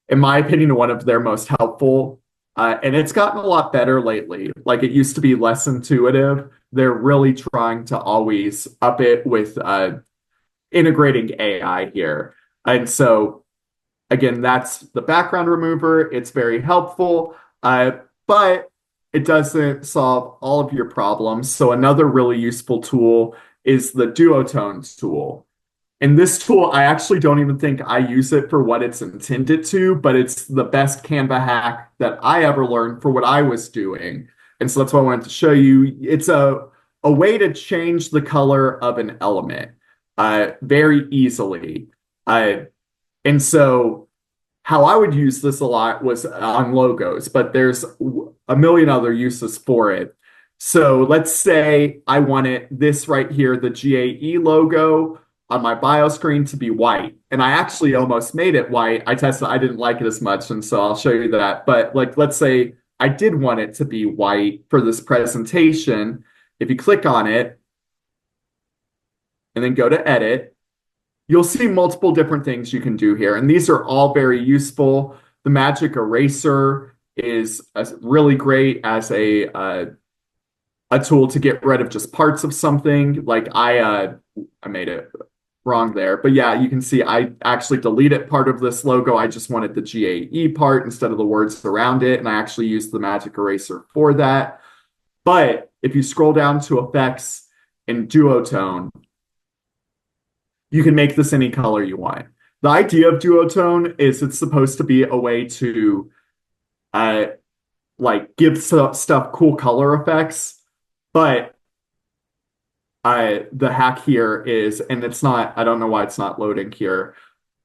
in my opinion, one of their most helpful. And it's gotten a lot better lately. Like, it used to be less intuitive. They're really trying to always up it with integrating AI here. And so, again, that's the background remover. It's very helpful, but it doesn't solve all of your problems. So another really useful tool is the duotones tool. And this tool, I actually don't even think I use it for what it's intended to, but it's the best Canva hack that I ever learned for what I was doing. And so that's what I wanted to show you. It's a way to change the color of an element very easily. And so how I would use this a lot was on logos, but there's a million other uses for it. So let's say I wanted this right here, the GAE logo, on my bio screen to be white. And I actually almost made it white. I tested, I didn't like it as much, and so I'll show you that. But let's say I did want it to be white for this presentation. If you click on it and then go to edit, you'll see multiple different things you can do here. And these are all very useful. The magic eraser is really great as a tool to get rid of just parts of something. Like I made it wrong there. But yeah, you can see I actually deleted part of this logo. I just wanted the GAE part instead of the words around it. And I actually used the magic eraser for that. But if you scroll down to effects and duotone, you can make this any color you want. The idea of duotone is it's supposed to be a way to give stuff cool color effects. But the hack here is, and it's not, I don't know why it's not loading here,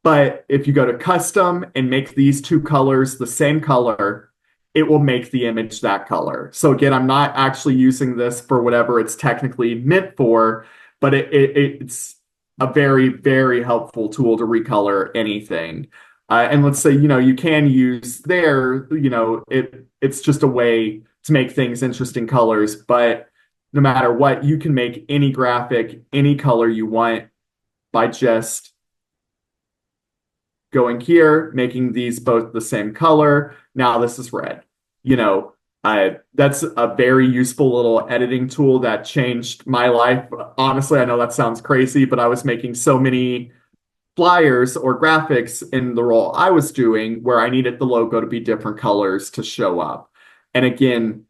but if you go to custom and make these two colors the same color, it will make the image that color. So again, I'm not actually using this for whatever it's technically meant for, but it's a very, very helpful tool to recolor anything. And let's say, you can use there, it's just a way to make things interesting colors, but no matter what, you can make any graphic, any color you want by just going here, making these both the same color. Now this is red. That's a very useful little editing tool that changed my life. Honestly, I know that sounds crazy, but I was making so many flyers or graphics in the role I was doing where I needed the logo to be different colors to show up. And again,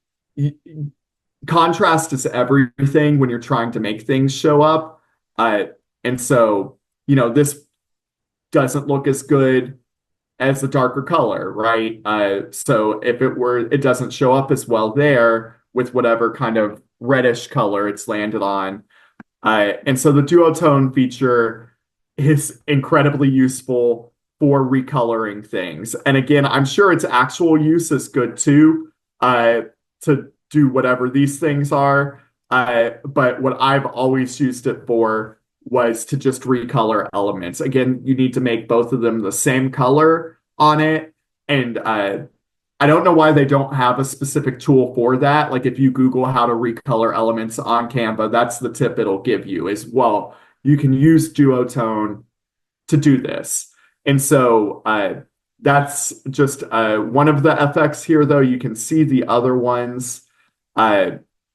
contrast is everything when you're trying to make things show up. And so, this doesn't look as good as the darker color, right? So if it doesn't show up as well there with whatever kind of reddish color it's landed on. And so the duotone feature is incredibly useful for recoloring things. And again, I'm sure its actual use is good too, to do whatever these things are. But what I've always used it for was to just recolor elements. Again, you need to make both of them the same color on it. And I don't know why they don't have a specific tool for that. Like if you Google how to recolor elements on Canva, that's the tip it'll give you is, well, you can use duotone to do this. And so that's just one of the effects here, though. You can see the other ones.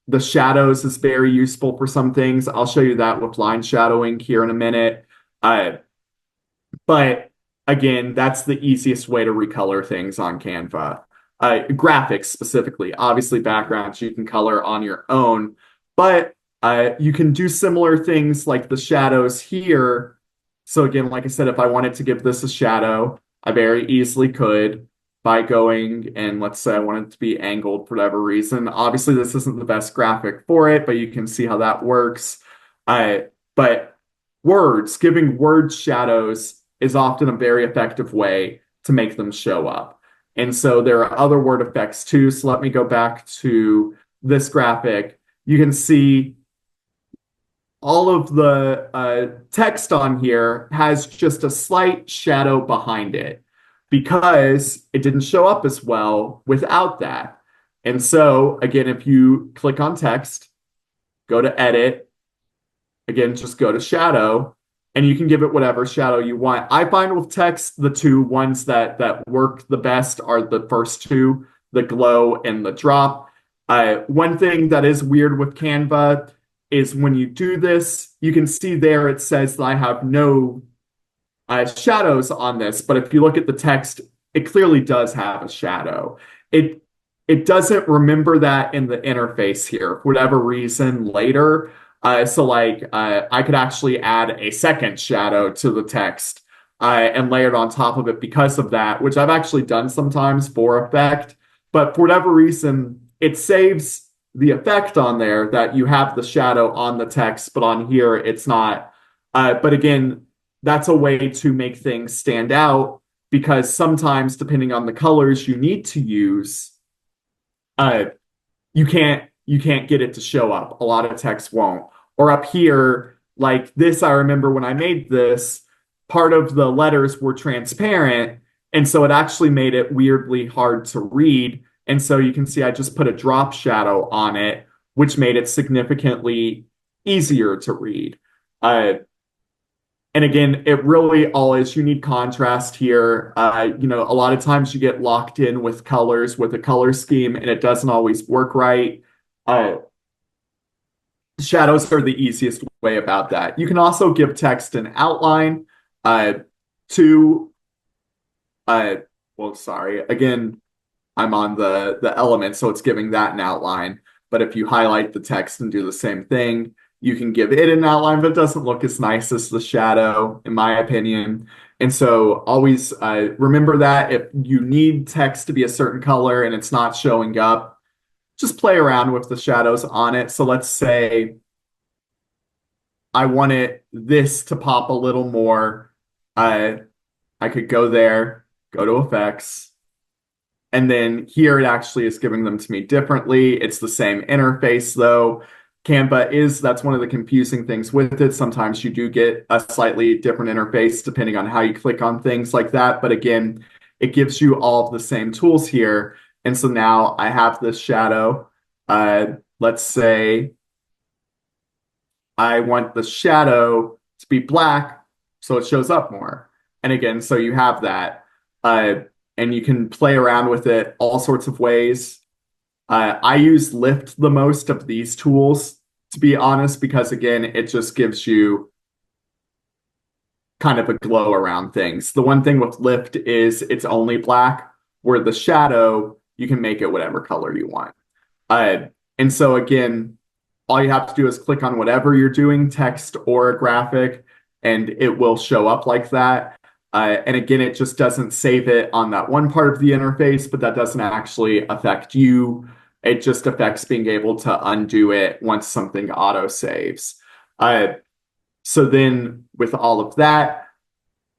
The shadows is very useful for some things. I'll show you that with line shadowing here in a minute. But again, that's the easiest way to recolor things on Canva. Graphics specifically, obviously backgrounds you can color on your own, but you can do similar things like the shadows here. So again, like I said, if I wanted to give this a shadow, I very easily could by going and let's say I want it to be angled for whatever reason. Obviously, this isn't the best graphic for it, but you can see how that works. But giving words shadows is often a very effective way to make them show up. And so there are other word effects too. So let me go back to this graphic. You can see all of the text on here has just a slight shadow behind it because it didn't show up as well without that. And so again, if you click on text, go to edit, again, just go to shadow, and you can give it whatever shadow you want. I find with text, the two ones that work the best are the first two, the glow and the drop. One thing that is weird with Canva is when you do this, you can see there it says that I have no shadows on this, but if you look at the text, it clearly does have a shadow. It doesn't remember that in the interface here for whatever reason later. So I could actually add a second shadow to the text and layer it on top of it because of that, which I've actually done sometimes for effect. But for whatever reason, it saves the effect on there that you have the shadow on the text, but on here it's not. But again, that's a way to make things stand out because sometimes, depending on the colors you need to use, you can't get it to show up. A lot of text won't. Or up here, like this, I remember when I made this, part of the letters were transparent, and so it actually made it weirdly hard to read. And so you can see I just put a drop shadow on it, which made it significantly easier to read. And again, it really all is, you need contrast here. A lot of times you get locked in with colors with a color scheme and it doesn't always work right. Shadows are the easiest way about that. You can also give text an outline again, I'm on the element, so it's giving that an outline. But if you highlight the text and do the same thing, you can give it an outline, but it doesn't look as nice as the shadow, in my opinion. And so always remember that if you need text to be a certain color and it's not showing up, just play around with the shadows on it. So let's say I wanted this to pop a little more. I could go there, go to effects, and then here it actually is giving them to me differently. It's the same interface though. That's one of the confusing things with it. Sometimes you do get a slightly different interface depending on how you click on things like that. But again, it gives you all of the same tools here. And so now I have this shadow. Let's say I want the shadow to be black so it shows up more. And again, so you have that. And you can play around with it all sorts of ways. I use Lift the most of these tools, to be honest, because again, it just gives you kind of a glow around things. The one thing with Lift is it's only black, where the shadow, you can make it whatever color you want. And so again, all you have to do is click on whatever you're doing, text or a graphic, and it will show up like that. And again, it just doesn't save it on that one part of the interface, but that doesn't actually affect you. It just affects being able to undo it once something auto saves. So then with all of that,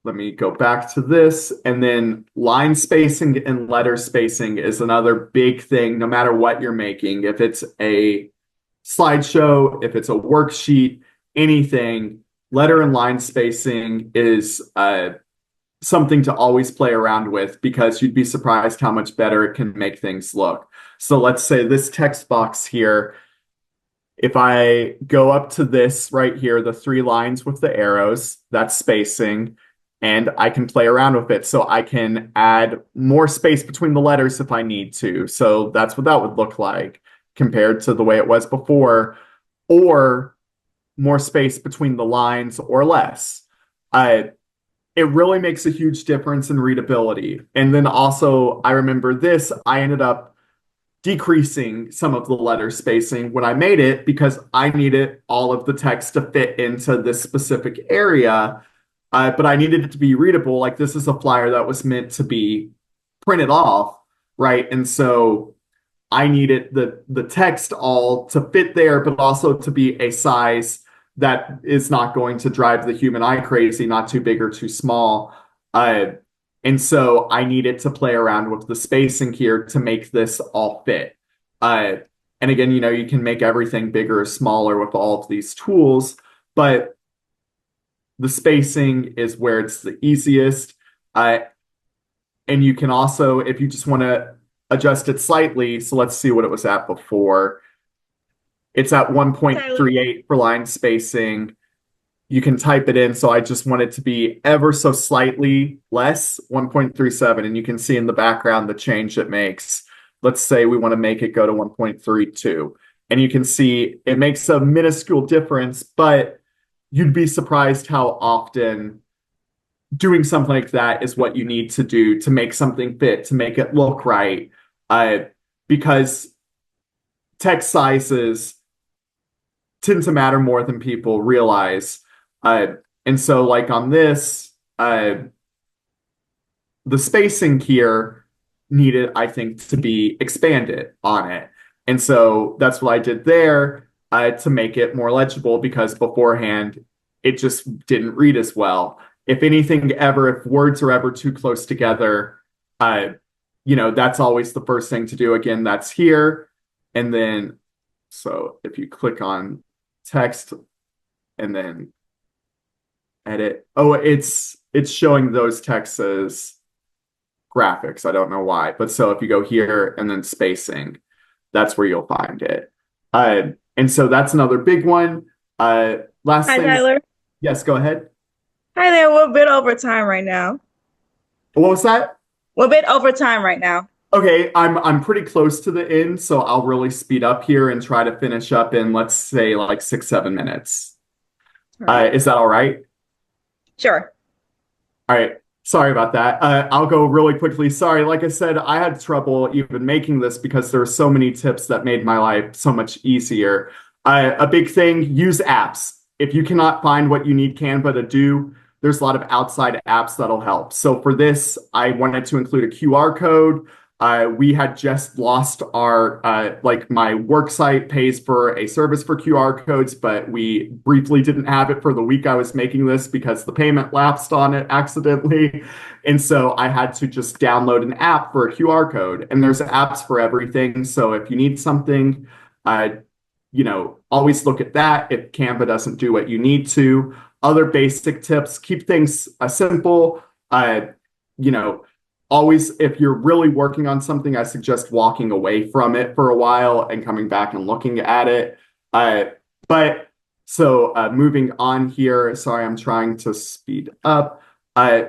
let me go back to this. And then line spacing and letter spacing is another big thing, no matter what you're making. If it's a slideshow, if it's a worksheet, anything, letter and line spacing is something to always play around with, because you'd be surprised how much better it can make things look. So let's say this text box here, if I go up to this right here, the 3 lines with the arrows, that's spacing, and I can play around with it. So I can add more space between the letters if I need to. So that's what that would look like compared to the way it was before, or more space between the lines or less. It really makes a huge difference in readability. And then also, I remember this, I ended up decreasing some of the letter spacing when I made it, because I needed all of the text to fit into this specific area, but I needed it to be readable. Like, this is a flyer that was meant to be printed off, right? And so I needed the text all to fit there, but also to be a size that is not going to drive the human eye crazy, not too big or too small. And so I needed to play around with the spacing here to make this all fit. And again, you can make everything bigger or smaller with all of these tools, but the spacing is where it's the easiest. And you can also, if you just want to adjust it slightly, so let's see what it was at before. It's at 1.38 for line spacing. You can type it in. So I just want it to be ever so slightly less, 1.37. And you can see in the background the change it makes. Let's say we want to make it go to 1.32. And you can see it makes a minuscule difference, but you'd be surprised how often doing something like that is what you need to do to make something fit, to make it look right. Because text sizes tend to matter more than people realize. And so like on this, the spacing here needed, I think, to be expanded on it. And so that's what I did there to make it more legible, because beforehand, it just didn't read as well. If anything ever, if words are ever too close together, that's always the first thing to do. Again, that's here. And then, so if you click on text and then edit, it's showing those texts as graphics. I don't know why, but so if you go here and then spacing, that's where you'll find it. And so that's another big one. Last Hi, thing. Tyler. Yes, go ahead. Hi there. We're a bit over time right now. What was that? We're a bit over time right now. Okay, I'm pretty close to the end, so I'll really speed up here and try to finish up in, let's say, like 6-7 minutes. Is that all right? Sure. All right. Sorry about that. I'll go really quickly. Sorry. Like I said, I had trouble even making this because there were so many tips that made my life so much easier. A big thing, use apps. If you cannot find what you need Canva to do, there's a lot of outside apps that'll help. So for this, I wanted to include a QR code. We had just lost our, my work site pays for a service for QR codes, but we briefly didn't have it for the week I was making this because the payment lapsed on it accidentally. And so I had to just download an app for a QR code, and there's apps for everything. So if you need something, always look at that if Canva doesn't do what you need to. Other basic tips, keep things simple. Always, if you're really working on something, I suggest walking away from it for a while and coming back and looking at it. Moving on here, sorry, I'm trying to speed up.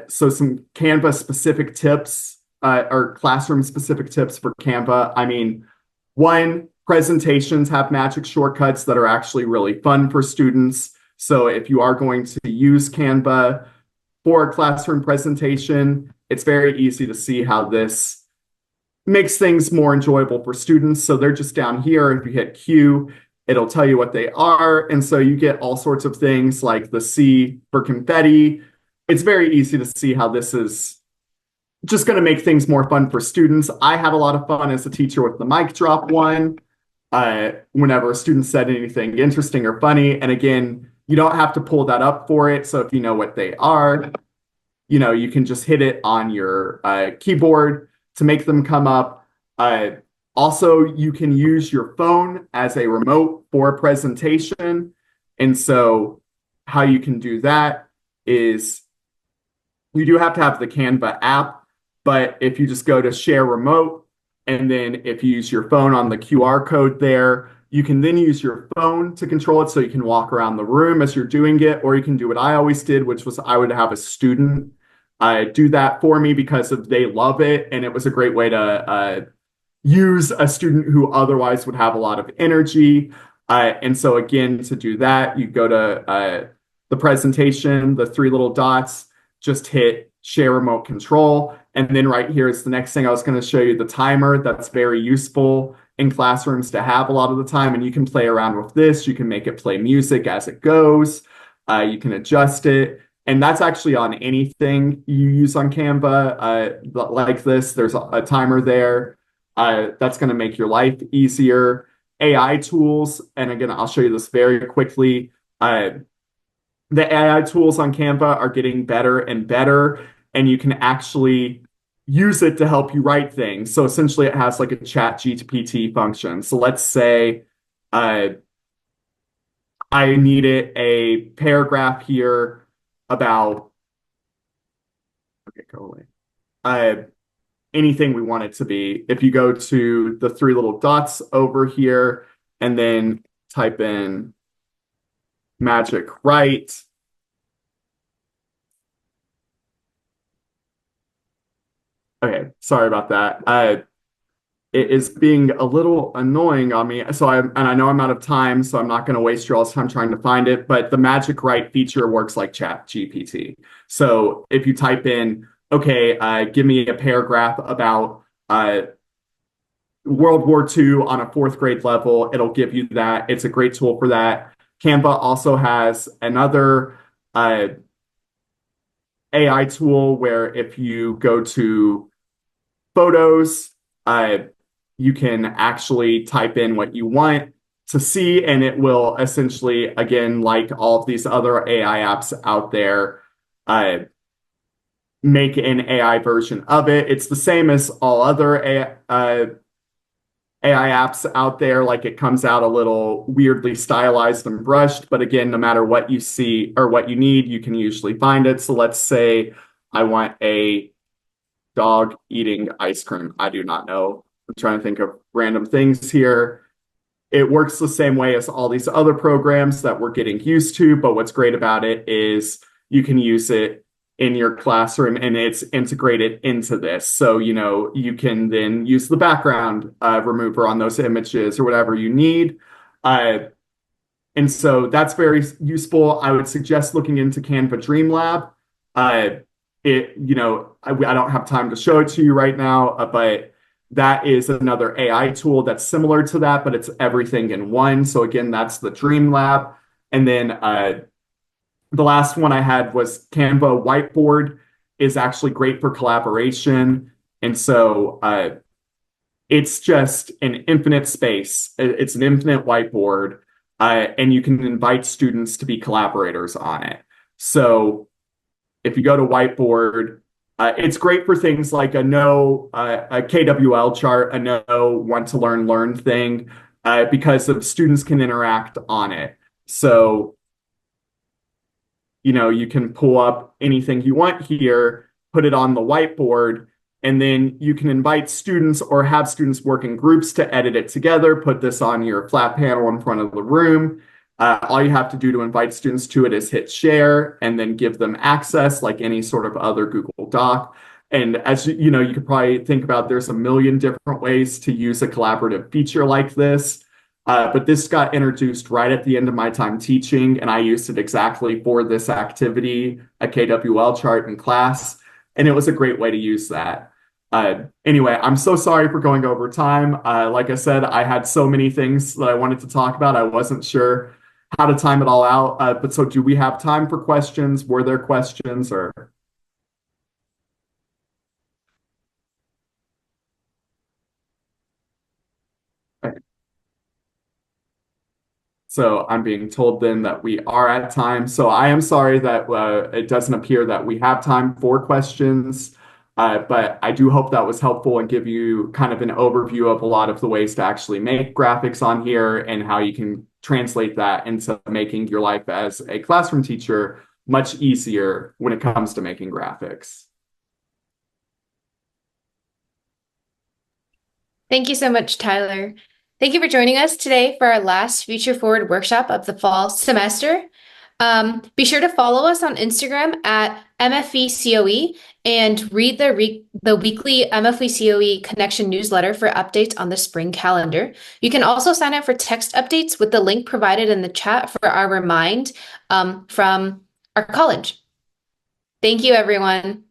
So some Canva specific tips or classroom specific tips for Canva. I mean, one, presentations have magic shortcuts that are actually really fun for students. So if you are going to use Canva for a classroom presentation, it's very easy to see how this makes things more enjoyable for students. So they're just down here. If you hit Q, It'll tell you what they are. And so you get all sorts of things like the C for confetti. It's very easy to see how this is just going to make things more fun for students. I had a lot of fun as a teacher with the mic drop one. Whenever a student said anything interesting or funny. And again, you don't have to pull that up for it. So if you know what they are, you can just hit it on your keyboard to make them come up. Also, you can use your phone as a remote for a presentation. And so how you can do that is you do have to have the Canva app, but if you just go to share remote, and then if you use your phone on the QR code there, you can then use your phone to control it so you can walk around the room as you're doing it, or you can do what I always did, which was I would have a student do that for me because they love it. And it was a great way to use a student who otherwise would have a lot of energy. And so again, to do that, you go to the presentation, the three little dots, just hit share remote control. And then right here is the next thing I was going to show you, the timer. That's very useful in classrooms to have a lot of the time. And you can play around with this. You can make it play music as it goes. You can adjust it. And that's actually on anything you use on Canva like this. There's a timer there. That's going to make your life easier. AI tools, and again, I'll show you this very quickly. The AI tools on Canva are getting better and better, and you can actually use it to help you write things. So essentially, it has like a chat GPT function. So let's say I needed a paragraph here about, okay, go away. Anything we want it to be. If you go to the three little dots over here and then type in magic write. Okay, sorry about that. It is being a little annoying on me. So I know I'm out of time, so I'm not going to waste your all's time trying to find it, but the magic write feature works like chat GPT. So if you type in, okay, give me a paragraph about World War II on a fourth grade level, it'll give you that. It's a great tool for that. Canva also has another AI tool where if you go to photos, you can actually type in what you want to see, and it will essentially, again, like all of these other AI apps out there, make an AI version of it. It's the same as all other AI apps out there. Like it comes out a little weirdly stylized and brushed, but again, no matter what you see or what you need, you can usually find it. So let's say I want a dog eating ice cream. I do not know. I'm trying to think of random things here. It works the same way as all these other programs that we're getting used to, but what's great about it is you can use it in your classroom and it's integrated into this. So, you can then use the background remover on those images or whatever you need. And so that's very useful. I would suggest looking into Canva Dream Lab. I don't have time to show it to you right now, but that is another AI tool that's similar to that, but it's everything in one. So again, that's the Dream Lab. And then the last one I had was Canva Whiteboard is actually great for collaboration. And so it's just an infinite space. It's an infinite whiteboard, and you can invite students to be collaborators on it. So if you go to Whiteboard, it's great for things like a KWL chart, a no want to learn thing, because the students can interact on it. So, you can pull up anything you want here, put it on the whiteboard, and then you can invite students or have students work in groups to edit it together, put this on your flat panel in front of the room. All you have to do to invite students to it is hit share and then give them access like any sort of other Google Doc. And as you could probably think about, there's a million different ways to use a collaborative feature like this. But this got introduced right at the end of my time teaching, and I used it exactly for this activity, a KWL chart in class, and it was a great way to use that. Anyway, I'm so sorry for going over time. Like I said, I had so many things that I wanted to talk about. I wasn't sure how to time it all out. But so do we have time for questions? Were there questions or? So I'm being told then that we are at time. So I am sorry that it doesn't appear that we have time for questions. But I do hope that was helpful and give you kind of an overview of a lot of the ways to actually make graphics on here and how you can translate that into making your life as a classroom teacher much easier when it comes to making graphics. Thank you so much, Tyler. Thank you for joining us today for our last Future Forward workshop of the fall semester. Be sure to follow us on Instagram at MFECOE and read the weekly MFECOE Connection newsletter for updates on the spring calendar. You can also sign up for text updates with the link provided in the chat for our remind from our college. Thank you, everyone.